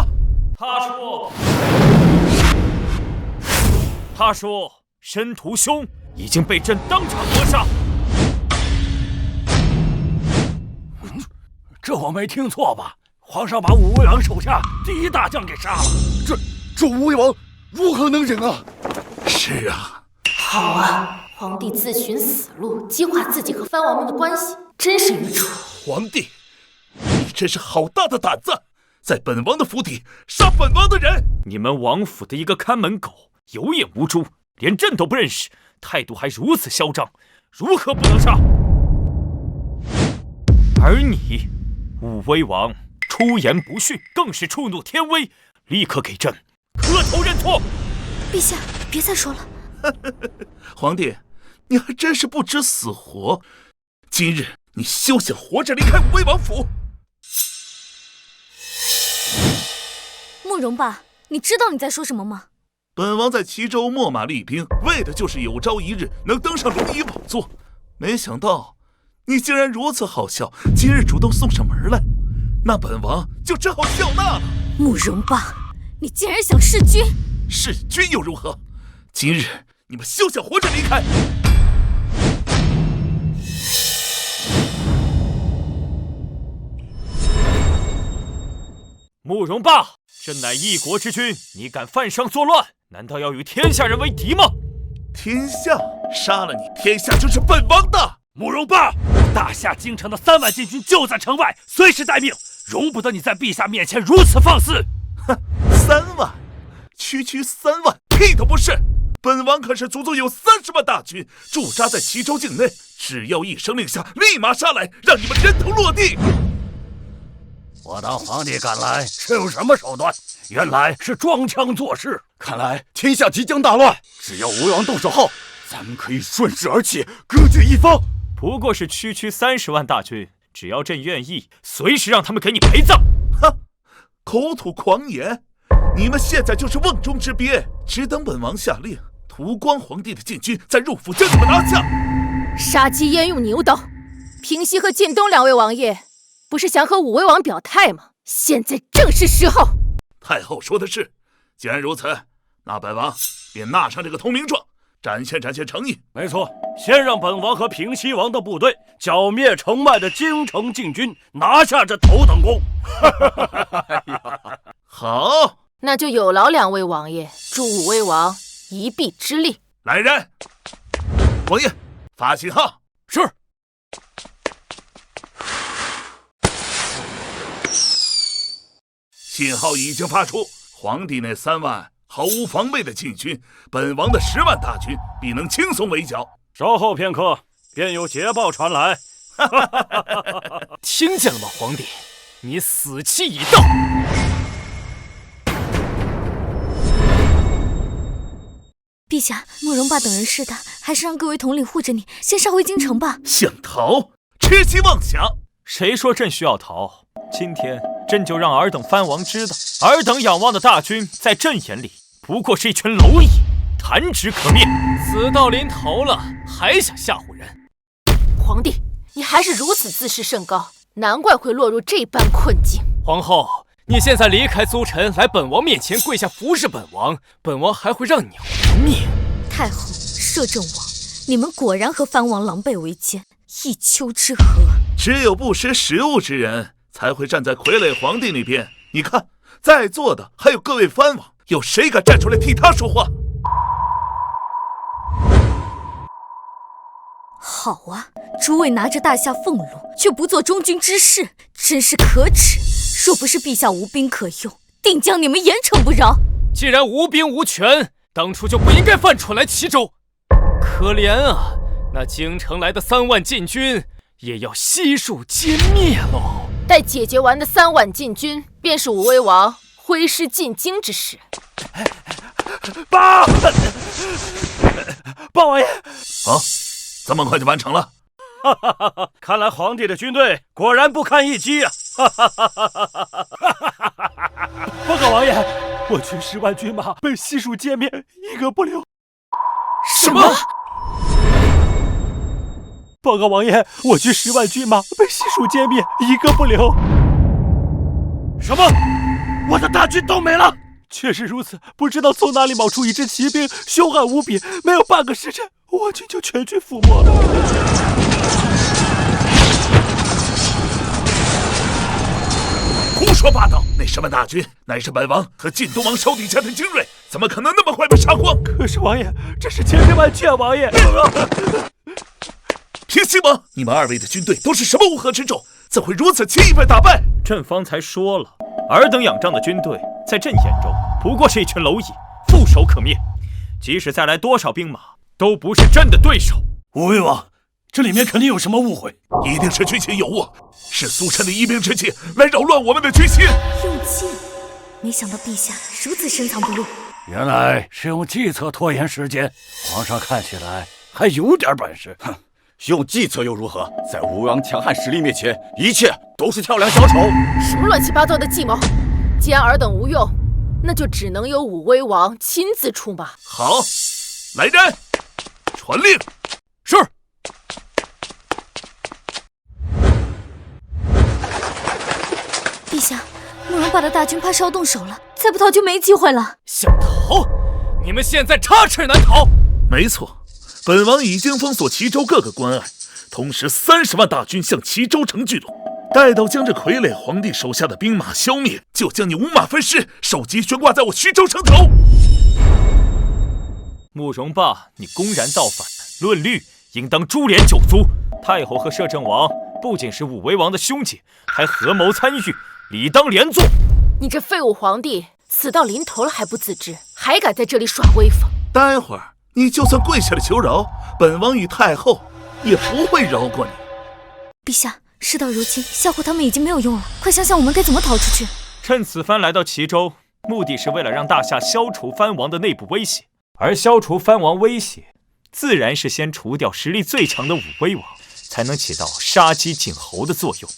他说申屠兄已经被朕当场扼杀。这我没听错吧？皇上把武威王手下第一大将给杀了，这武威王如何能忍啊？是啊，好啊，皇帝自寻死路，激化自己和藩王们的关系，真是愚蠢。皇帝，你真是好大的胆子，在本王的府邸杀本王的人！你们王府的一个看门狗，有眼无珠，连朕都不认识，态度还如此嚣张，如何不能杀？而你，武威王出言不逊，更是触怒天威，立刻给朕磕头认错。陛下，别再说了。皇帝，你还真是不知死活！今日你休想活着离开武威王府！慕容爸，你知道你在说什么吗？本王在齐州秣马厉兵，为的就是有朝一日能登上龙椅宝座。没想到你竟然如此好笑，今日主动送上门来，那本王就只好笑纳了。慕容爸，你竟然想弑君！弑君又如何？今日你们休想活着离开！慕容霸，朕乃一国之君，你敢犯上作乱，难道要与天下人为敌吗？天下杀了你，天下就是本王的。慕容霸，大夏京城的3万禁军就在城外，随时待命，容不得你在陛下面前如此放肆。哼，3万，区3万，屁都不是。本王可是足足有30万大军驻扎在齐州境内，只要一声令下，立马杀来，让你们人头落地。我当皇帝赶来是有什么手段？原来是装腔作势。看来天下即将大乱，只要吴王动手后，咱们可以顺势而起，割据一方。不过是区30万大军，只要朕愿意，随时让他们给你陪葬。哼，口吐狂言！你们现在就是瓮中之鳖，只等本王下令，屠光皇帝的禁军再入府将你们拿下。杀鸡焉用牛刀？平西和晋东2位王爷，不是想和武威王表态吗？现在正是时候。太后说的是，既然如此，那本王便纳上这个通明状，展现诚意。没错，先让本王和平西王的部队剿灭城外的京城禁军，拿下这头等功。好，那就有劳2位王爷，助武威王一臂之力。来人，王爷发信号。是。信号已经发出，皇帝那3万毫无防备的禁军，本王的10万大军必能轻松围剿。稍后片刻，便有捷报传来。听见了吗，皇帝？你死期已到。陛下，慕容霸等人势大，还是让各位统领护着你，先杀回京城吧。想逃？痴心妄想！谁说朕需要逃？今天朕就让尔等藩王知道，尔等仰望的大军，在朕眼里不过是一群蝼蚁，弹指可灭。死到临头了，还想吓唬人？皇帝，你还是如此自视甚高，难怪会落入这般困境。皇后，你现在离开苏臣，来本王面前跪下服侍本王，本王还会让你活命。太后、摄政王，你们果然和藩王狼狈为奸，一丘之貉。只有不识时务之人，才会站在傀儡皇帝那边。你看，在座的还有各位藩王，有谁敢站出来替他说话？好啊，诸位拿着大夏俸禄，却不做忠君之事，真是可耻。若不是陛下无兵可用，定将你们严惩不饶。既然无兵无权，当初就不应该犯蠢来齐州。可怜啊，那京城来的3万禁军，也要悉数歼灭喽。待解决完的3万禁军，便是武威王挥师进京之时。报王爷！啊，这么快就完成了？看来皇帝的军队果然不堪一击啊！报告王爷，我军10万军马被悉数歼灭，一个不留。什么？报告王爷，我军10万军马被悉数歼灭，一个不留。什么？我的大军都没了？确实如此，不知道从哪里冒出一支骑兵，凶悍无比，没有半个时辰，我军就全军覆没了。胡说八道！那10万大军乃是本王和晋东王手底下的精锐，怎么可能那么快被杀光？可是王爷，这是千真万确啊！王爷，平西王，你们2位的军队都是什么乌合之众，怎会如此轻易被打败？朕方才说了，尔等仰仗的军队，在朕眼中不过是一群蝼蚁，触手可灭。即使再来多少兵马，都不是朕的对手。武威王，这里面肯定有什么误会，一定是军情有误，是苏臣的疑兵之计来扰乱我们的军心。用计？没想到陛下如此深藏不露。原来是用计策拖延时间，皇上看起来还有点本事。哼，用计策又如何？在武威王强悍实力面前，一切都是跳梁小丑。什么乱七八糟的计谋？既然尔等无用，那就只能由武威王亲自出马。好，来人，传令。是。陛下，慕容霸的大军怕是要动手了，再不逃就没机会了。想逃？你们现在插翅难逃。没错，本王已经封锁齐州各个关隘，同时30万大军向齐州城聚拢。待到将这傀儡皇帝手下的兵马消灭，就将你五马分尸，首级悬挂在我徐州城头。慕容霸，你公然造反，论律应当株连9族。太后和摄政王不仅是武威王的兄姐，还合谋参与，理当连坐。你这废物皇帝，死到临头了还不自知，还敢在这里耍威风？待会儿你就算跪下了求饶，本王与太后也不会饶过你。陛下，事到如今，吓唬他们已经没有用了，快想想我们该怎么逃出去。趁此番来到齐州，目的是为了让大夏消除藩王的内部威胁，而消除藩王威胁，自然是先除掉实力最强的武威王，才能起到杀鸡儆猴的作用。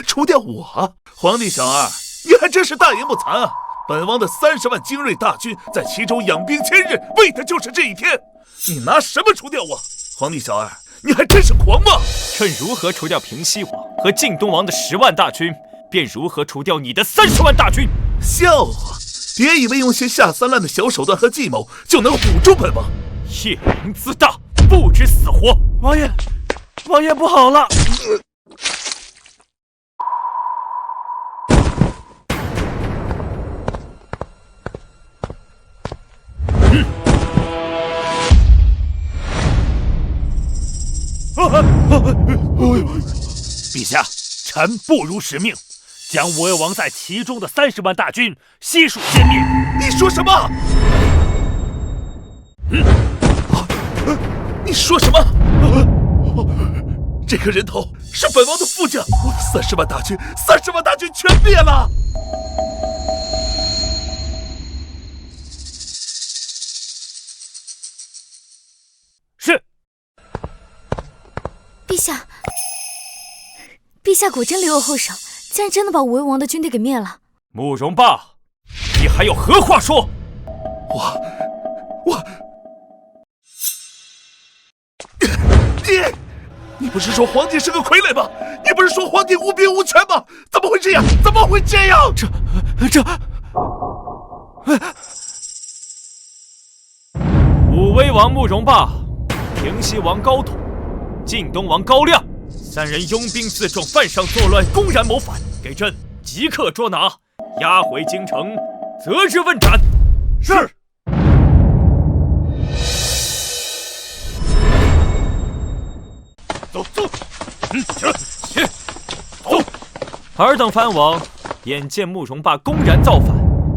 除掉我？皇帝小儿，你还真是大言不惭啊！本王的30万精锐大军在齐州养兵千日，为的就是这一天。你拿什么除掉我？皇帝小儿，你还真是狂妄！朕如何除掉平西王和晋东王的10万大军，便如何除掉你的30万大军。笑话！别以为用些下三滥的小手段和计谋就能唬住本王。夜郎自大，不知死活。王爷，王爷不好了！陛下，臣不辱使命，将武威王在齐中的30万大军悉数歼灭。你说什么？你说什么？这个人头是本王的副将，我的30万大军全灭了。是。陛下果真留有后手，竟然真的把武威王的军队给灭了。慕容霸，你还有何话说？你不是说皇帝是个傀儡吗？你不是说皇帝无兵无权吗？怎么会这样？武威王慕容霸，平西王高统，晋东王高亮3人拥兵自重，犯上作乱，公然谋反，给朕即刻捉拿，押回京城，择日问斩。是。走，起，走。尔等藩王眼见慕容霸公然造反，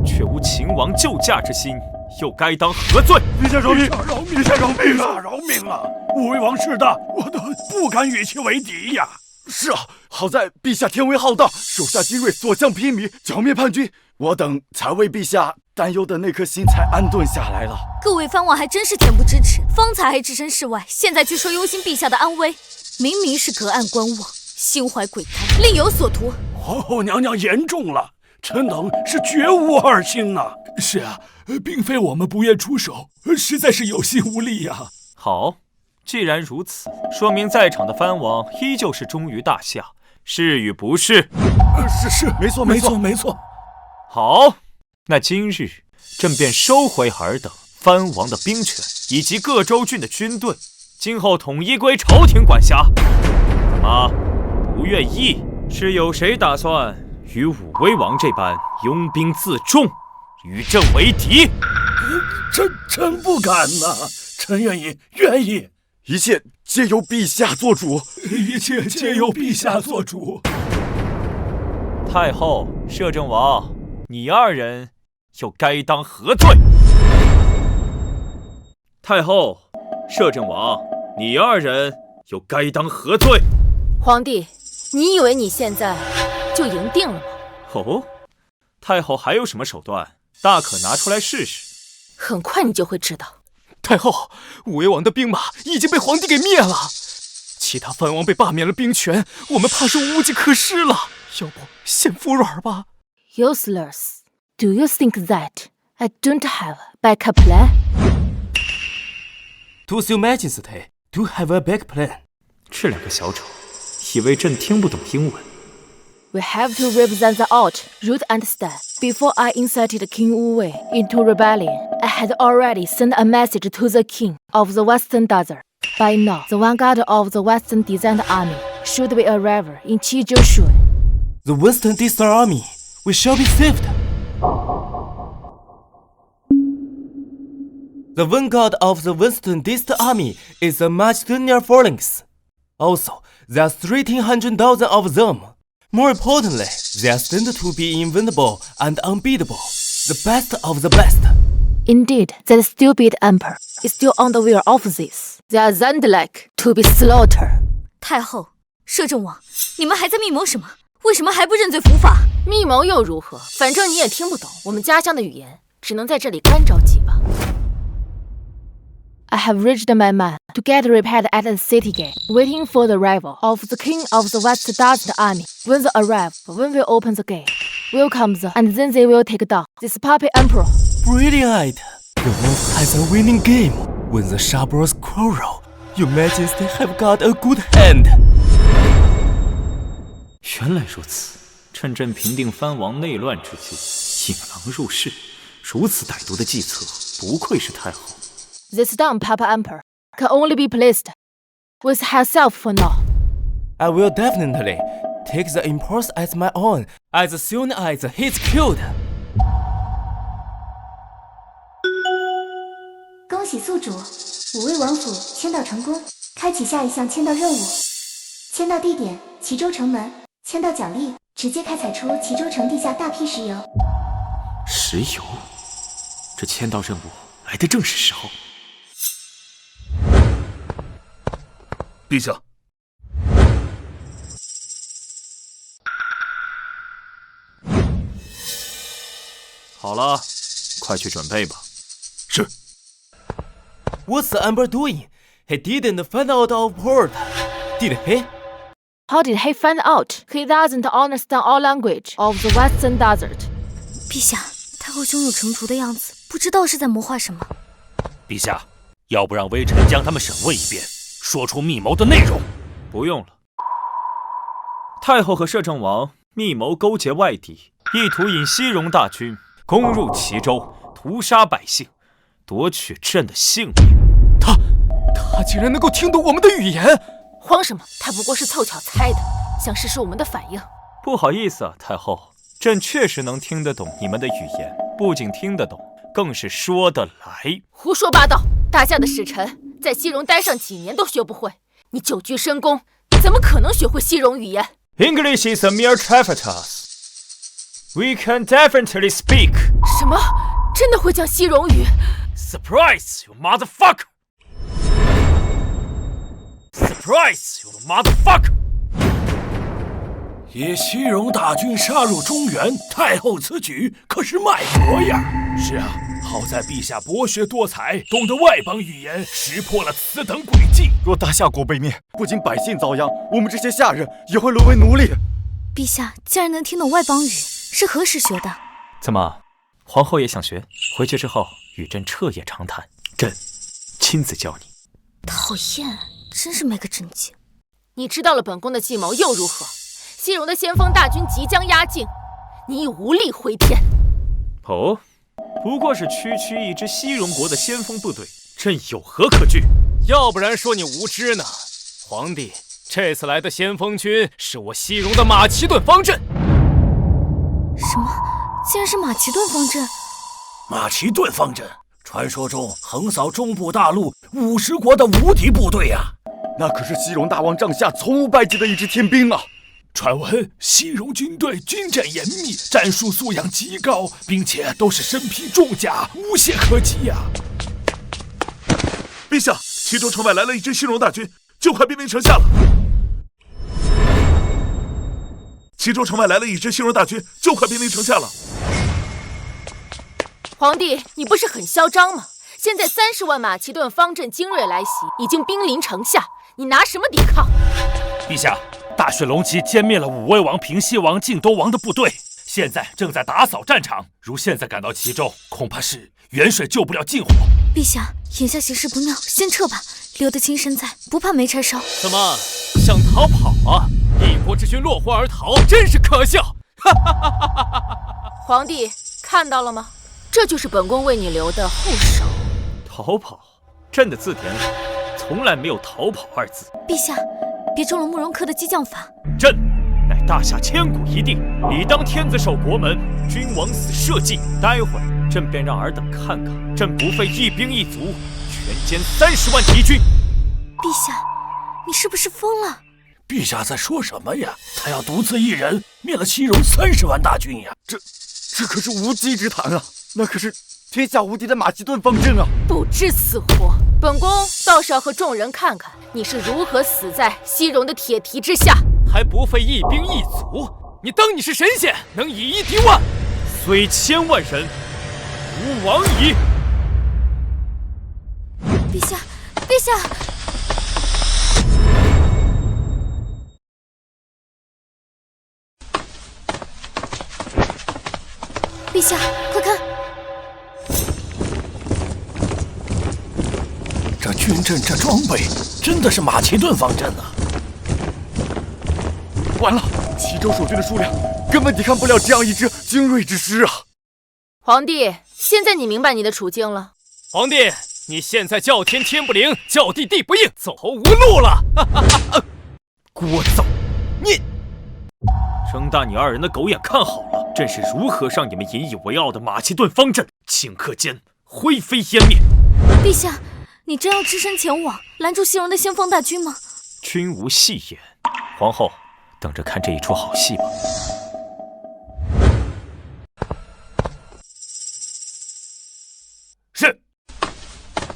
却无秦王救驾之心，又该当何罪？陛下饶命！陛下饶命啊！武威王势大，我都不敢与其为敌呀。是啊，好在陛下天威浩荡，手下精锐所向披靡，剿灭叛军，我等才为陛下担忧的那颗心才安顿下来了。各位藩王还真是恬不知耻，方才还置身事外，现在却说忧心陛下的安危，明明是隔岸观望，心怀鬼胎，另有所图。皇后娘娘言重了，臣等是绝无二心呐。是啊，并非我们不愿出手，实在是有心无力呀。好，既然如此，说明在场的藩王依旧是忠于大夏，是与不是？是，没错。好，那今日朕便收回尔等藩王的兵权以及各州郡的军队，今后统一归朝廷管辖。怎么不愿意？是有谁打算与武威王这般拥兵自重，与朕为敌？臣不敢呐，臣愿意。一切皆由陛下做主。太后、摄政王，你二人又该当何罪？太后、摄政王，你二人又该当何罪？皇帝，你以为你现在就赢定了吗？哦，太后还有什么手段，大可拿出来试试。很快你就会知道。太后，武威王的兵马已经被皇帝给灭了，其他藩王被罢免了兵权，我们怕是无计可施了。要不先服软吧。 Useless. Do you think that I don't have a backup plan? Does Your Majesty do have a backup plan? 这两个小丑以为朕听不懂英文。We have to represent the alt, root and stand. Before I incited King Wu Wei into rebellion, I had already sent a message to the king of the Western Desert. By now, the vanguard of the Western Desert Army should be arriving in Qizhou soon. The Western Desert Army, we shall be saved. The vanguard of the Western Desert Army is the Macedonian phalanx. Also, there are 1,300,000 of them. More importantly, they are destined to be invincible and unbeatable, the best of the best. Indeed, that stupid emperor is still unaware of this. They are Zendlik to be slaughtered. 太后、摄政王，你们还在密谋什么？为什么还不认罪伏法？密谋又如何？反正你也听不懂我们家乡的语言，只能在这里干着急吧。I have reached my men to get repaired at the city gate, waiting for the arrival of the king of the West Desert Army. When they arrive, we will open the gate, welcome them, and then they will take down this puppet emperor. Brilliant! The wolf has a winning game. When the sharpers quarrel, Your Majesty have got a good hand. 原来如此，趁朕平定藩王内乱之际，引狼入室，如此歹毒的计策，不愧是太后。This dumb Papa Emperor can only be pleased with herself for now. I will definitely take the impulse as my own as soon as he's killed. 恭喜宿主，武威王府签到成功，开启下一项签到任务。签到地点：齐州城门。签到奖励：直接开采出齐州城地下大批石油。石油，这签到任务来的正是时候。陛下，好了，快去准备吧。是。What's the Emperor doing? He didn't find out our port, did he? How did he find out? He doesn't understand our language of the Western Desert. 陛下，太后胸有成竹的样子，不知道是在谋划什么。陛下，要不让微臣将他们审问一遍，说出密谋的内容？不用了。太后和摄政王密谋勾结外敌，意图引西戎大军攻入齐州，屠杀百姓，夺取朕的性命。他竟然能够听懂我们的语言！慌什么？他不过是凑巧猜的，想试试我们的反应。不好意思啊，太后，朕确实能听得懂你们的语言，不仅听得懂，更是说得来。胡说八道！大夏的使臣在西戎待上几年都学不会，你久居深宫，怎么可能学会西戎语言？ English is a mere trifle. We can definitely speak. 什么？真的会讲西戎语 ？Surprise, you motherfucker! Surprise, you motherfucker! 以西戎大军杀入中原，太后此举可是卖国呀！是啊，好在陛下博学多才，懂得外邦语言，识破了此等诡计。若大夏国被灭，不仅百姓遭殃，我们这些下人也会沦为奴隶。陛下竟然能听懂外邦语，是何时学的？怎么，皇后也想学？回去之后与朕彻夜长谈，朕亲自教你。讨厌，真是没个正经。你知道了本宫的计谋又如何？西戎的先锋大军即将压境，你已无力回天。哦，不过是区区一支西戎国的先锋部队，朕有何可惧？要不然说你无知呢。皇帝，这次来的先锋军是我西戎的马其顿方阵。什么？竟然是马其顿方阵？马其顿方阵，传说中横扫中部大陆50国的无敌部队啊！那可是西戎大王帐下从无败绩的一支天兵啊！传闻西戎军队军阵严密，战术素养极高，并且都是身披重甲，无懈可击呀！陛下，齐州城外来了一支西戎大军，就快兵临城下了。齐州城外来了一支西戎大军，就快兵临城下了。皇帝，你不是很嚣张吗？现在30万马其顿方阵精锐来袭，已经兵临城下，你拿什么抵抗？陛下，大雪龙旗歼灭了武威王、平西王、靖都王的部队，现在正在打扫战场。如现在赶到齐州，恐怕是远水救不了近火。陛下，眼下形势不妙，先撤吧。留得青山在，不怕没柴烧。怎么想逃跑啊？一国之君落荒而逃，真是可笑！皇帝看到了吗？这就是本宫为你留的后手。逃跑？朕的字典里从来没有逃跑2字。陛下，别中了慕容恪的激将法。朕乃大夏千古一帝，理当天子守国门，君王死社稷。待会儿朕便让尔等看看，朕不费一兵一卒，全歼30万敌军。陛下，你是不是疯了？陛下在说什么呀？他要独自一人灭了西戎30万大军呀！这可是无稽之谈啊！那可是天下无敌的马其顿方阵啊！不知死活！本宫倒是要和众人看看你是如何死在西戎的铁蹄之下，还不费一兵一卒！你当你是神仙，能以一敌万？虽千万人，吾往矣！陛下，陛下！陛下，快看！这军阵，这装备，真的是马其顿方阵啊！完了，齐州守军的数量根本抵抗不了这样一支精锐之师啊！皇帝，现在你明白你的处境了。皇帝，你现在叫天天不灵，叫地地不应，走投无路了！聒噪！你睁大你2人的狗眼看好了！朕是如何让你们引以为傲的马其顿方阵顷刻间灰飞烟灭。陛下，你真要只身前往拦住西戎的先锋大军吗？君无戏言，皇后等着看这一出好戏吧。是，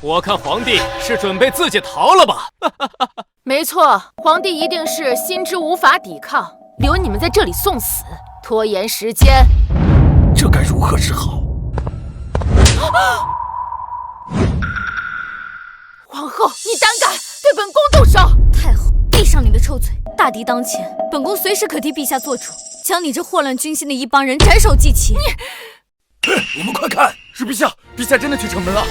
我看皇帝是准备自己逃了吧？没错，皇帝一定是心知无法抵抗，留你们在这里送死，拖延时间。这该如何是好？皇后，你胆敢对本宫动手！太后，闭上你的臭嘴！大敌当前，本宫随时可替陛下做主，将你这祸乱军心的一帮人斩首祭旗。你们快看，是陛下！陛下真的去城门了。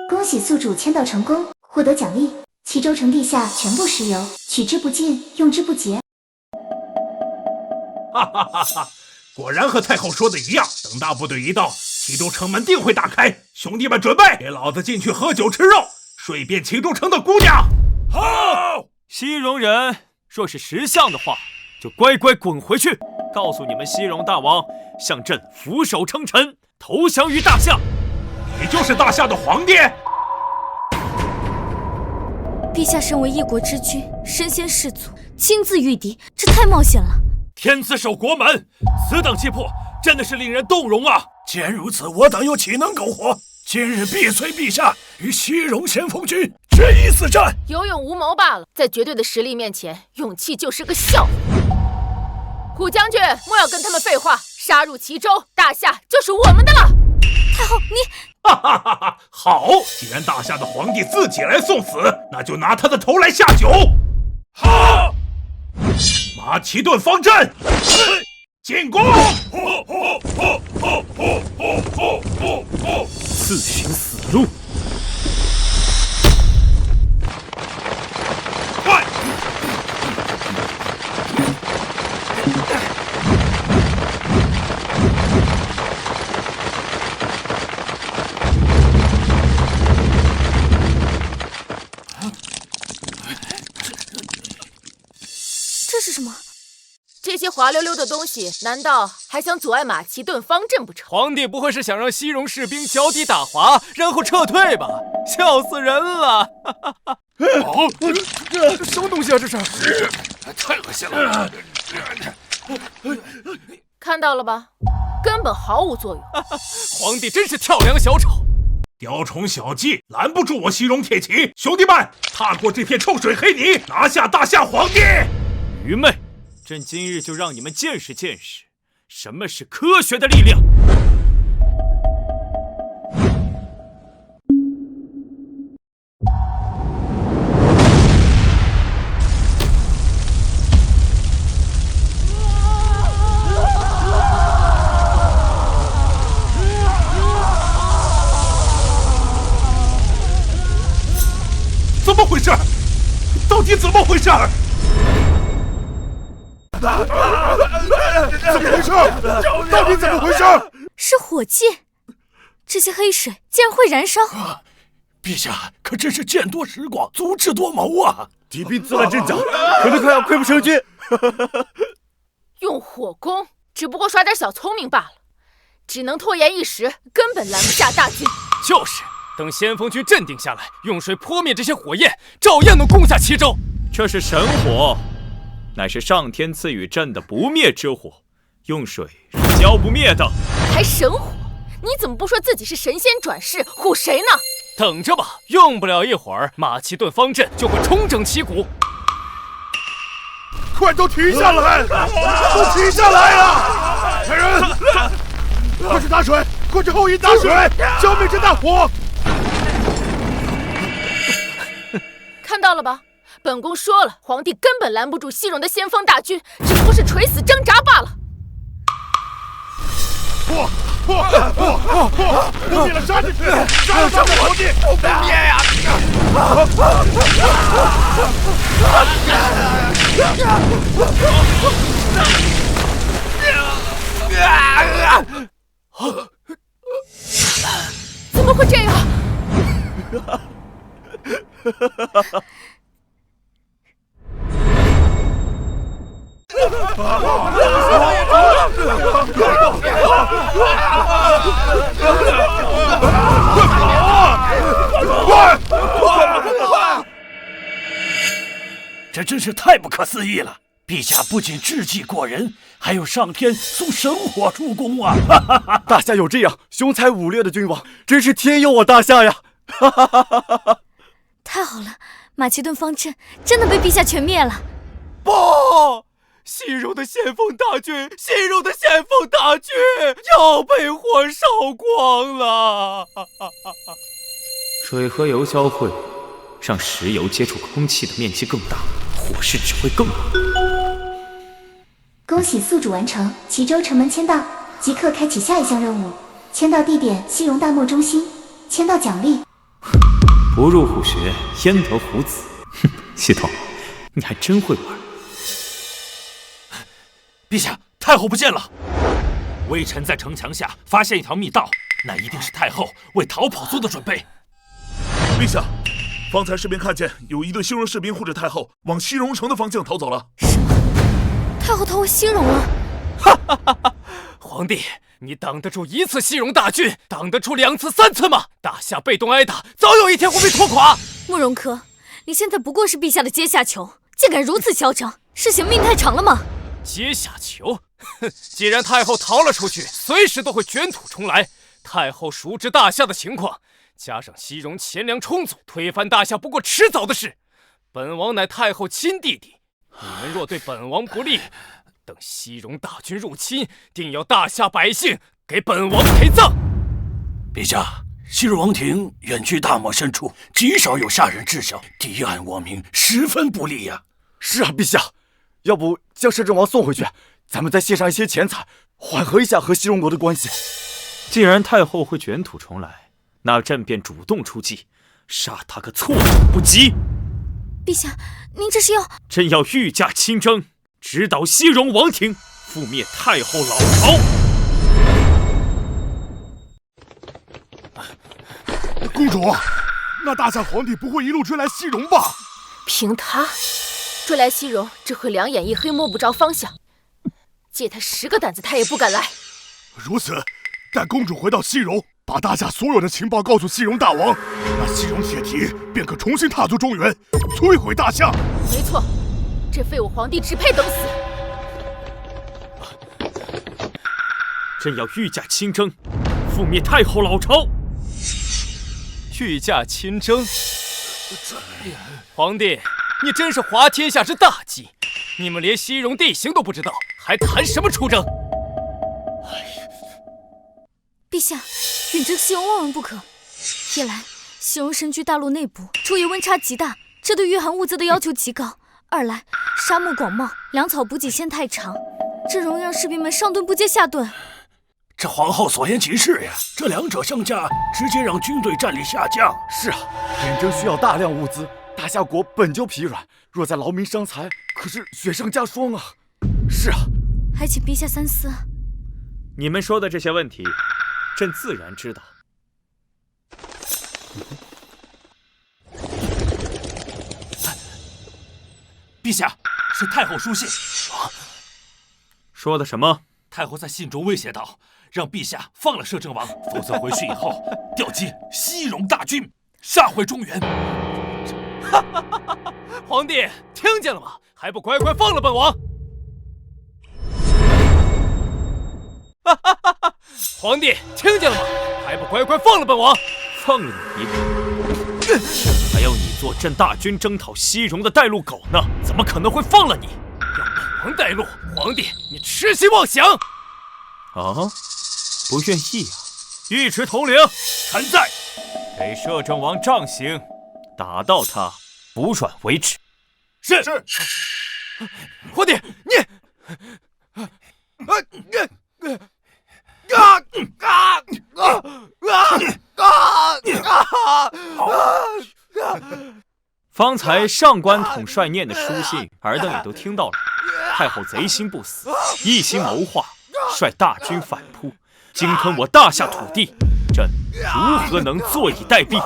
恭喜宿主签到成功，获得奖励：齐州城地下全部石油，取之不尽，用之不竭。哈哈哈哈！果然和太后说的一样，等大部队一到，齐州城门定会打开。兄弟们准备，给老子进去喝酒吃肉，睡遍齐州城的姑娘。好，西戎人若是识相的话，就乖乖滚回去，告诉你们西戎大王，向朕俯首称臣，投降于大夏。你就是大夏的皇帝？陛下身为一国之君，身先士卒，亲自御敌，这太冒险了。天子守国门，此等气魄，真的是令人动容啊！既然如此，我等又岂能苟活？今日必催陛下与西戎先锋军决一死战。有勇无谋罢了，在绝对的实力面前，勇气就是个笑话。虎将军，莫要跟他们废话，杀入齐州，大夏就是我们的了。太后，你……哈哈哈哈！好，既然大夏的皇帝自己来送死，那就拿他的头来下酒。好，马其顿方阵，进攻！自寻死路。快！这是什么？这些滑溜溜的东西，难道还想阻碍马其顿方阵不成？皇帝不会是想让西戎士兵脚底打滑，然后撤退吧？笑死人了！什么东西啊？这是，太恶心了！看到了吧，根本毫无作用。皇帝真是跳梁小丑，雕虫小技，拦不住我西戎铁骑！兄弟们，踏过这片臭水黑泥，拿下大夏皇帝！愚昧！朕今日就让你们见识见识，什么是科学的力量。怎么回事？到底怎么回事？怎么回事？到底怎么回事？是火箭，这些黑水竟然会燃烧！陛下可真是见多识广，足智多谋啊！敌兵自乱阵脚，可能快要溃不成军。用火攻，只不过耍点小聪明罢了，只能拖延一时，根本拦不下大军。就是，等先锋军镇定下来，用水泼灭这些火焰，照样能攻下齐州。这是神火，乃是上天赐予朕的不灭之火，用水是浇不灭的。还神火？你怎么不说自己是神仙转世，唬谁呢？等着吧，用不了一会儿，马其顿方阵就会重整旗鼓。快都停下来！都停下来啊！来人，快去打水！快去后营打水，消灭这大火！看到了吧？本宫说了，皇帝根本拦不住西戎的先锋大军，只不过是垂死挣扎罢了。不灭了杀进去！杀了皇帝！不灭呀！怎么会这样？这真是太不可思议了！陛下不仅智计过人，还有上天送神火助攻啊！大夏有这样雄才武略的君王，真是天佑我大夏呀！太好了，马其顿方阵真的被陛下全灭了。不，西戎的先锋大军，西戎的先锋大军要被火烧光了。水和油交汇，让石油接触空气的面积更大，火势只会更猛。恭喜宿主完成齐州城门签到，即刻开启下一项任务。签到地点西戎大漠中心，签到奖励。不入虎穴，焉得虎子？哼，系统，你还真会玩。陛下，太后不见了！微臣在城墙下发现一条密道，那一定是太后为逃跑做的准备。陛下，方才士兵看见有一队西戎士兵护着太后往西戎城的方向逃走了。什么？太后逃回西戎了？哈哈哈哈！皇帝，你挡得住一次西戎大军，挡得住2次、3次吗？大夏被动挨打，早有一天会被拖垮。慕容可，你现在不过是陛下的阶下囚，竟敢如此嚣张，是嫌命太长了吗？阶下囚？哼！既然太后逃了出去，随时都会卷土重来。太后熟知大夏的情况，加上西戎钱粮充足，推翻大夏不过迟早的事。本王乃太后亲弟弟，你们若对本王不利，等西戎大军入侵，定要大夏百姓给本王陪葬。陛下，西戎王庭远居大漠深处，极少有下人知晓，敌暗我明，十分不利呀。是啊，陛下，要不将摄政王送回去，咱们再献上一些钱财，缓和一下和西戎国的关系。既然太后会卷土重来，那朕便主动出击，杀他个措手不及。陛下，您这是要……朕要御驾亲征，直捣西戎王庭，覆灭太后老巢。公主，那大夏皇帝不会一路追来西戎吧？凭他追来西戎，只会两眼一黑，摸不着方向。借他10个胆子，他也不敢来。如此，待公主回到西戎，把大夏所有的情报告诉西戎大王，那西戎铁蹄便可重新踏足中原，摧毁大夏。没错，这废物皇帝只配等死。朕要御驾亲征，覆灭太后老巢。御驾亲征，皇帝，你真是滑天下之大稽！你们连西戎地形都不知道，还谈什么出征？陛下，远征西戎万万不可。一来，西戎身居大陆内部，昼夜温差极大，这对御寒物资的要求极高；二来，沙漠广袤，粮草补给线太长，这容易让士兵们上顿不接下顿。这皇后所言极是呀，这两者相加，直接让军队战力下降。是啊，远征需要大量物资，大夏国本就疲软，若再劳民伤财，可是雪上加霜啊。是啊，还请陛下三思。你们说的这些问题，朕自然知道。陛下，是太后书信。说的什么？太后在信中威胁道，让陛下放了摄政王，否则回去以后调集西戎大军，杀回中原。皇帝听见了吗？还不乖乖放了本王！皇帝听见了吗？还不乖乖放了本王！放了你！还要你做朕大军征讨西戎的带路狗呢，怎么可能会放了你？让本王带路，皇帝你痴心妄想！啊，不愿意啊！尉迟统领，臣在。给摄政王杖刑，打到他服软为止。是。皇帝，你，方才上官统帅念的书信，尔等也都听到了。太后贼心不死，一心谋划，率大军反扑，鲸吞我大夏土地，朕如何能坐以待毙？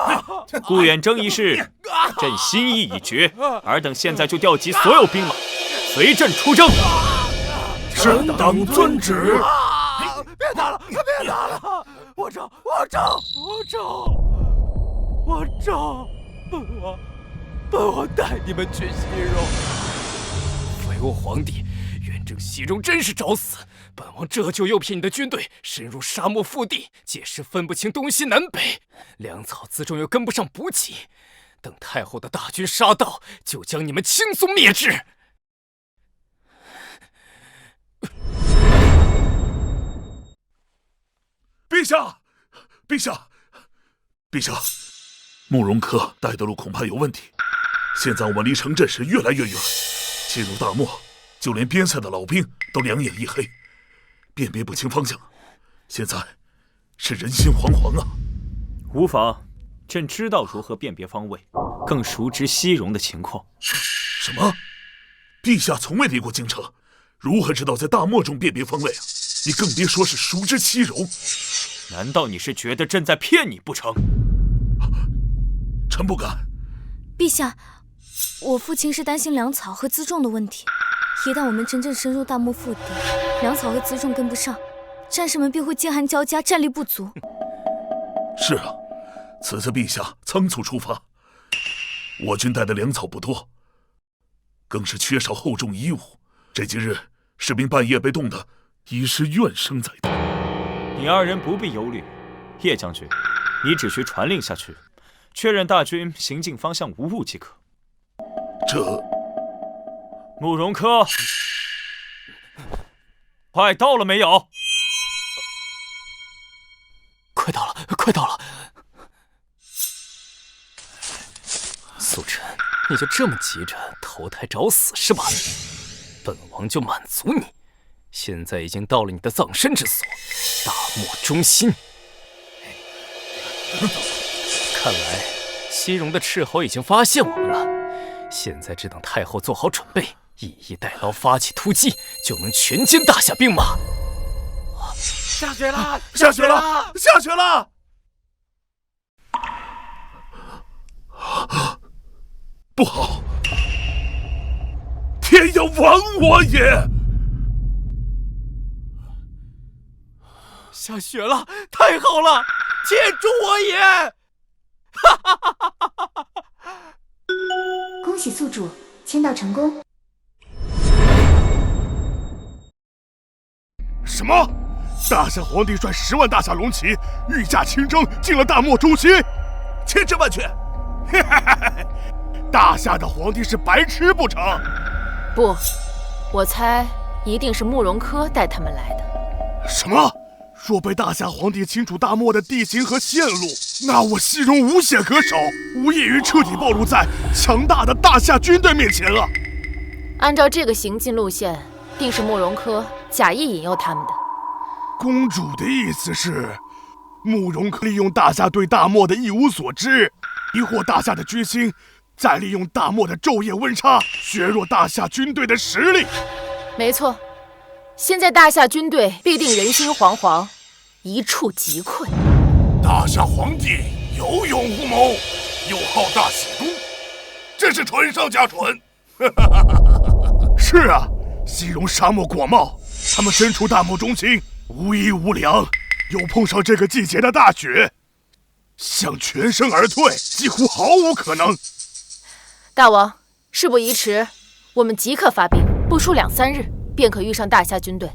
顾远征一事，朕心意已决，尔等现在就调集所有兵马，随朕出征。臣等遵旨。别打了，别打了！我招！本王带你们去西戎。废呦，皇帝，远征西戎真是找死！本王这就诱骗你的军队深入沙漠腹地，届时分不清东西南北，粮草辎重又跟不上补给，等太后的大军杀到，就将你们轻松灭之。陛下，陛下，陛下，慕容科带的路恐怕有问题。现在我们离城镇是越来越远，进入大漠，就连边塞的老兵都两眼一黑，辨别不清方向。现在是人心惶惶啊！无妨，朕知道如何辨别方位，更熟知西戎的情况。什么？陛下从未离过京城，如何知道在大漠中辨别方位啊？你更别说是熟知西戎。难道你是觉得朕在骗你不成？臣不敢。陛下，我父亲是担心粮草和辎重的问题。一旦我们真正深入大漠腹地，粮草和辎重跟不上，战士们便会饥寒交加，战力不足。是啊，此次陛下仓促出发，我军带的粮草不多，更是缺少厚重衣物。这几日士兵半夜被冻得已是怨声载道。你二人不必忧虑，叶将军，你只需传令下去，确认大军行进方向无误即可。这，慕容科，快到了没有？快到了，快到了！素贞，你就这么急着投胎找死是吧？本王就满足你。现在已经到了你的葬身之所，大漠中心。看来西戎的斥候已经发现我们了，现在只等太后做好准备，以逸待劳，发起突击，就能全歼大夏兵马。下雪了！下雪了！下雪了！不好！天要亡我也！下雪了，太好了！天助我也！哈哈哈哈哈哈！恭喜宿主签到成功。什么？大夏皇帝率10万大夏龙骑御驾亲征进了大漠中心？千真万确！大夏的皇帝是白痴不成？不，我猜一定是慕容科带他们来的。什么？若被大夏皇帝清楚大漠的地形和线路，那我西戎无险可守，无异于彻底暴露在强大的大夏军队面前了。按照这个行进路线，定是慕容科假意引诱他们的。公主的意思是，慕容科利用大夏对大漠的一无所知，迷惑大夏的军心，再利用大漠的昼夜温差，削弱大夏军队的实力。没错，现在大夏军队必定人心惶惶，一触即溃。大夏皇帝有勇无谋，又好大喜功，真是蠢上加蠢。是啊，西戎沙漠广袤，他们身处大漠中心，无衣无粮，又碰上这个季节的大雪，想全身而退几乎毫无可能。大王，事不宜迟，我们即刻发兵，不出2、3日，便可遇上大夏军队。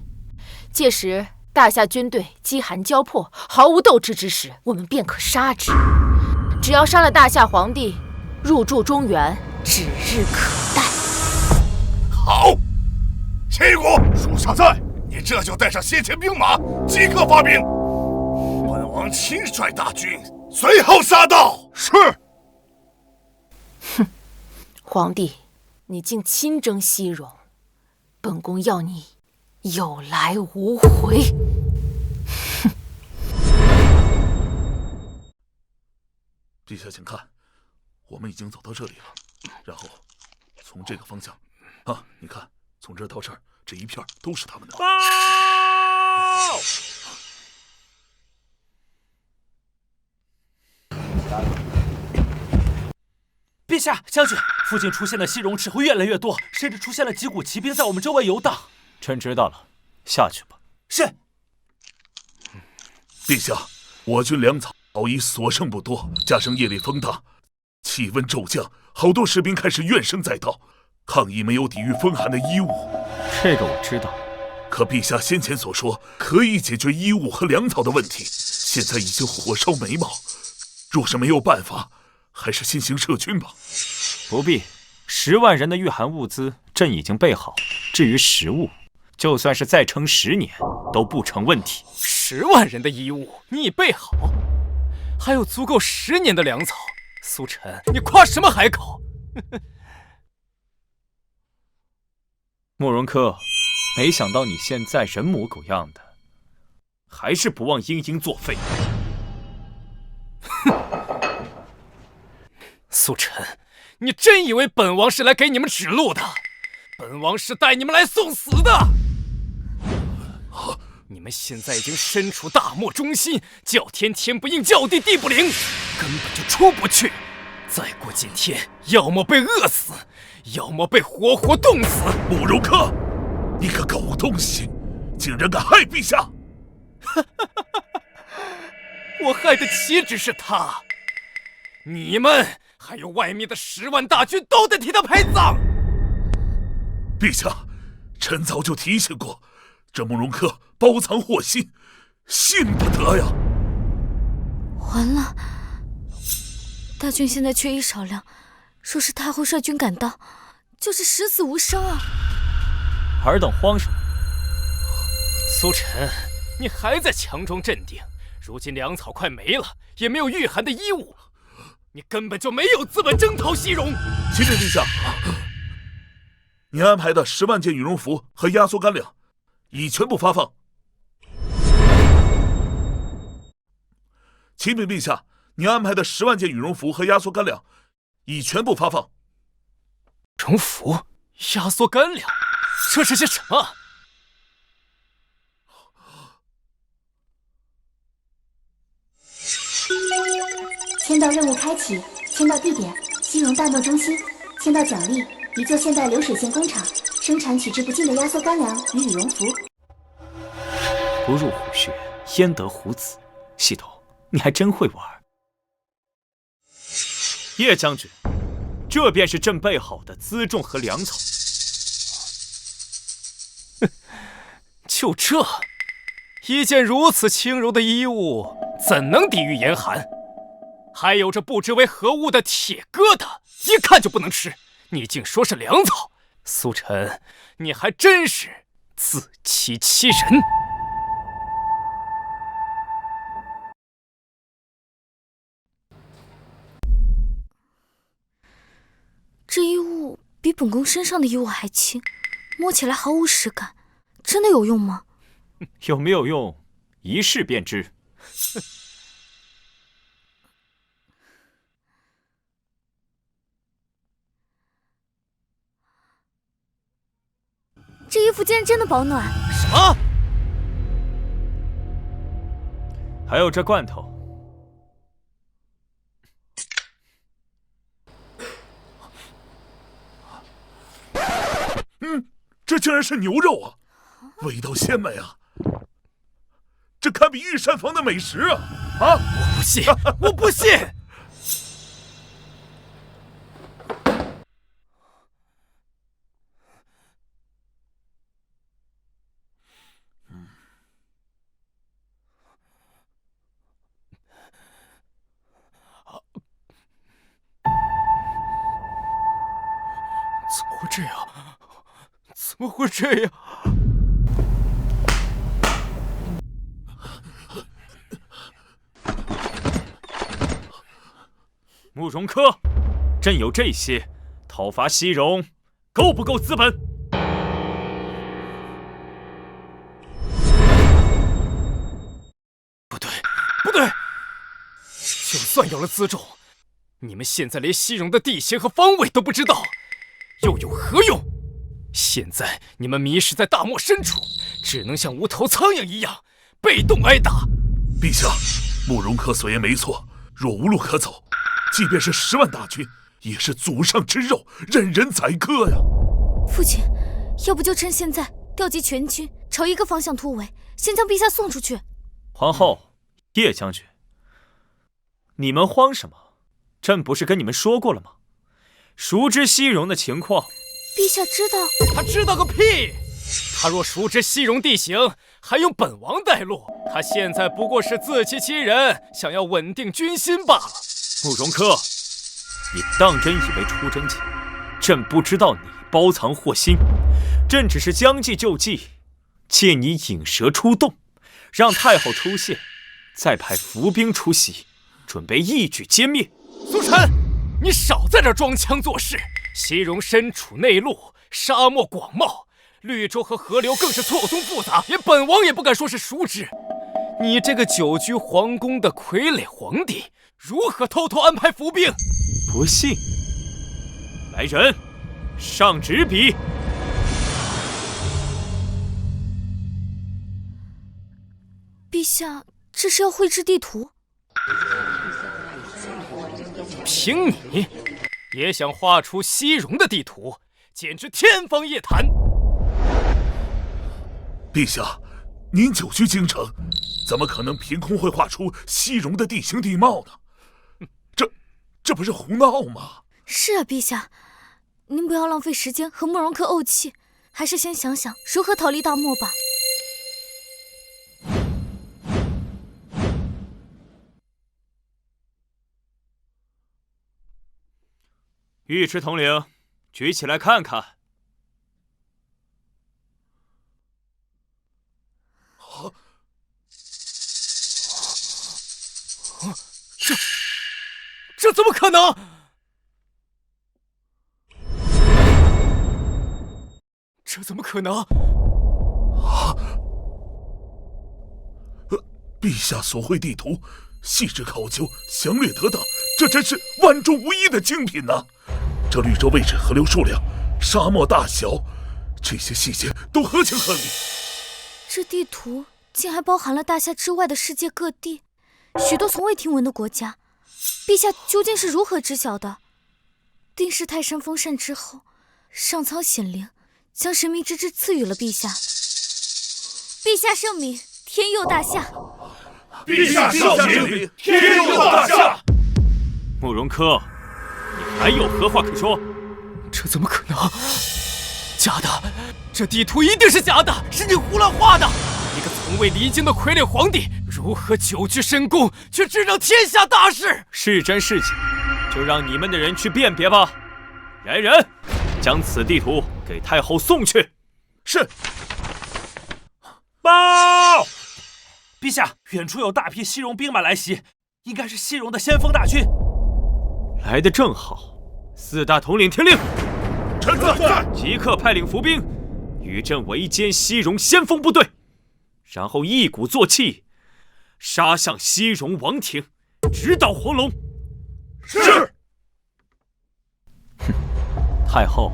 届时大夏军队饥寒交迫，毫无斗志之时，我们便可杀之。只要杀了大夏皇帝，入驻中原指日可待。好，齐国属下在，你这就带上先遣兵马，即刻发兵。本王亲率大军，随后杀到。是。哼，皇帝，你竟亲征西戎，本宫要你有来无回。哼！陛下，请看，我们已经走到这里了。然后从这个方向，啊，你看，从这儿到这儿，这一片都是他们的。报！陛下，将军，附近出现的西戎斥候越来越多，甚至出现了几股骑兵在我们周围游荡。臣知道了，下去吧。是。陛下，我军粮草已所剩不多，加上夜里风大，气温骤降，好多士兵开始怨声载道。抗议没有抵御风寒的衣物。这个我知道。可陛下先前所说可以解决衣物和粮草的问题，现在已经火烧眉毛。若是没有办法，还是先行撤军吧。不必，10万人的御寒物资朕已经备好。至于食物，就算是再撑10年都不成问题。10万人的衣物你已备好，还有足够10年的粮草。苏晨，你夸什么海口？慕容柯，没想到你现在人模狗样的，还是不忘殷殷作废。苏晨，你真以为本王是来给你们指路的？本王是带你们来送死的！你们现在已经身处大漠中心，叫天天不应，叫地地不灵，根本就出不去。再过几天，要么被饿死，要么被活活冻死。慕容柯，你个狗东西，竟然敢害陛下！我害的岂止是他，你们还有外面的10万大军都得替他陪葬。陛下，臣早就提醒过，这慕容柯包藏祸心，信不得呀！完了，大军现在缺衣少粮，若是太后率军赶到，就是十死无生啊！尔等慌什么？苏晨，你还在强装镇定。如今粮草快没了，也没有御寒的衣物，你根本就没有资本征讨西戎。启禀陛下，您安排的10万件羽绒服和压缩干粮已全部发放。启禀陛下，您安排的10万件羽绒服和压缩干粮已全部发放。羽绒服、压缩干粮，这是些什么？签到任务开启，签到地点西戎大漠中心，签到奖励一座现代流水线工厂，生产取之不尽的压缩干粮与羽绒服。不入虎穴，焉得虎子？系统，你还真会玩。叶将军，这便是朕备好的辎重和粮草。就这，一件如此轻柔的衣物，怎能抵御严寒？还有这不知为何物的铁疙瘩，一看就不能吃。你竟说是粮草，苏晨，你还真是自欺欺人。这衣物比本宫身上的衣物还轻，摸起来毫无实感，真的有用吗？有没有用，一试便知。这衣服竟然真的保暖！什么？还有这罐头。这竟然是牛肉啊，味道鲜美啊！这堪比御膳房的美食啊！啊！我不信，我不信！怎么会这样？怎么会这样？慕容柯，朕有这些，讨伐西戎，够不够资本？不对，不对！就算有了辎重，你们现在连西戎的地形和方位都不知道，又有何用？现在你们迷失在大漠深处，只能像无头苍蝇一样被动挨打。陛下，慕容柯所言没错，若无路可走，即便是10万大军，也是祖上之肉，任人宰割呀！父亲，要不就趁现在调集全军，朝一个方向突围，先将陛下送出去。皇后，叶将军，你们慌什么？朕不是跟你们说过了吗？熟知西戎的情况，陛下知道？他知道个屁！他若熟知西戎地形，还用本王带路？他现在不过是自欺欺人，想要稳定军心罢了。慕容柯，你当真以为出征前，朕不知道你包藏祸心？朕只是将计就计，借你引蛇出洞，让太后出现，再派伏兵出袭，准备一举歼灭。苏晨，你少在这装腔作势！西戎身处内陆，沙漠广袤，绿洲和河流更是错综复杂，连本王也不敢说是熟知。你这个久居皇宫的傀儡皇帝，如何偷偷安排伏兵？不信，来人，上纸笔。陛下，这是要绘制地图？凭你也想画出西戎的地图，简直天方夜谭！陛下，您久居京城，怎么可能凭空会画出西戎的地形地貌呢？这不是胡闹吗？是啊，陛下，您不要浪费时间和慕容柯怄气，还是先想想如何逃离大漠吧。尉迟统领，举起来看看。这怎么可能？这怎么可能？陛下所绘地图，细致考究，详略得当，这真是万中无一的精品呐！这绿洲位置、河流数量、沙漠大小，这些细节都合情合理。这地图竟还包含了大夏之外的世界各地，许多从未听闻的国家。陛下究竟是如何知晓的？定是泰山封禅之后，上苍显灵，将神秘之志赐予了陛下。陛下圣明，天佑大夏！陛下圣明，天佑大夏！慕容柯，你还有何话可说？这怎么可能？假的！这地图一定是假的，是你胡乱画的！一个从未离京的傀儡皇帝，如何久居深宫，却执掌天下大事？是真是假，就让你们的人去辨别吧。来人，将此地图给太后送去。是。报！陛下，远处有大批西戎兵马来袭，应该是西戎的先锋大军。来得正好，四大统领听令，臣在，即刻派领伏兵与朕围歼西戎先锋部队，然后一鼓作气，杀向西戎王庭，直捣黄龙。是。哼，太后，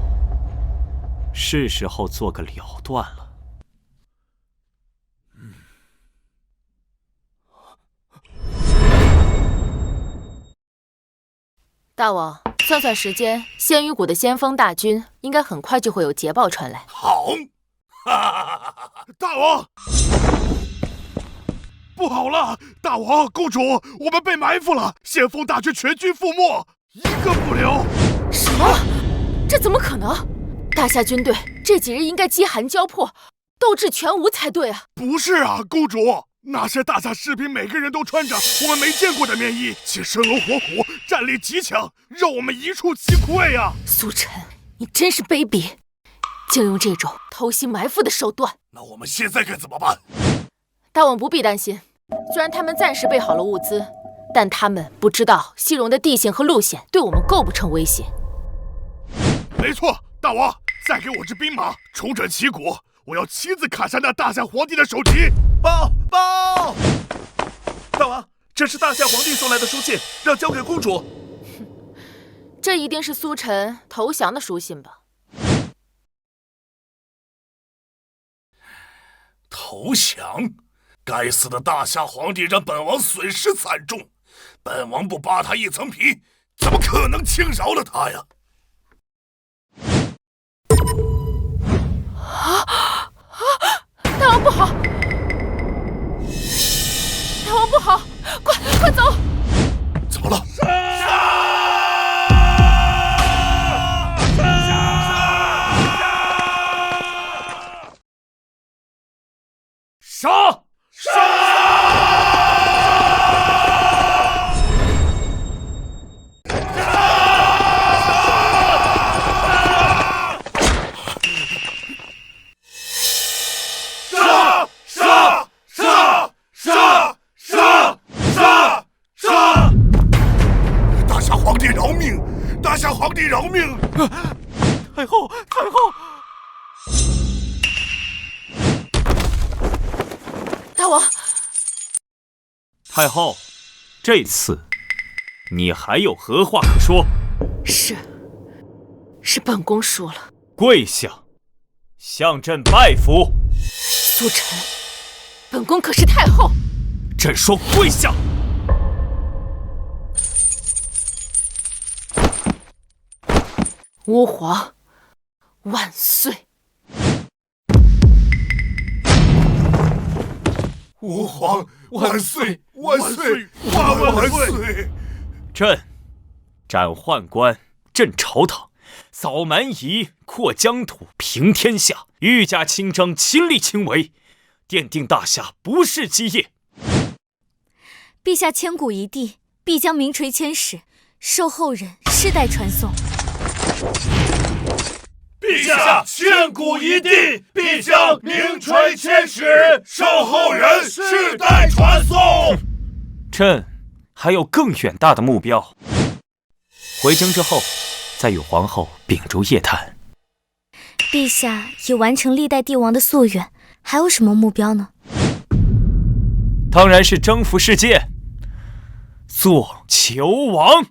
是时候做个了断了。大王，算算时间，仙羽谷的先锋大军应该很快就会有捷报传来。好，大王，不好了！大王、公主，我们被埋伏了，先锋大军全军覆没，一个不留。什么？这怎么可能？大夏军队这几日应该饥寒交迫，斗志全无才对啊！不是啊，公主。那些大夏士兵每个人都穿着我们没见过的面衣，且生龙活虎，战力极强，让我们一触即溃啊！苏晨，你真是卑鄙，竟用这种偷袭埋伏的手段。那我们现在该怎么办？大王不必担心，虽然他们暂时备好了物资，但他们不知道西戎的地形和路线对我们构不成威胁。没错，大王，再给我支兵马，重整旗鼓，我要亲自砍下那大夏皇帝的首级。报！大王，这是大夏皇帝送来的书信，让交给公主。这一定是苏晨投降的书信吧？投降？该死的大夏皇帝让本王损失惨重，本王不扒他一层皮，怎么可能轻饶了他呀？大王不好！大王不好，快走！怎么了？杀！大夏皇帝饶命！大夏皇帝饶命！太后，太后！大王，太后，这次你还有何话可说？是本宫输了。跪下，向朕拜服。苏晨，本宫可是太后。朕说跪下。吾皇万岁！吾皇万岁！万岁！万岁！朕斩宦官，镇朝堂，扫蛮夷，扩疆土，平天下，御驾亲征，亲力亲为，奠定大夏不世基业。陛下千古一帝，必将名垂千史，受后人世代传颂。陛下千古一帝，必将名垂千史，受后人世代传颂。朕还有更远大的目标。回京之后，再与皇后秉烛夜谈。陛下已完成历代帝王的夙愿，还有什么目标呢？当然是征服世界，做球王。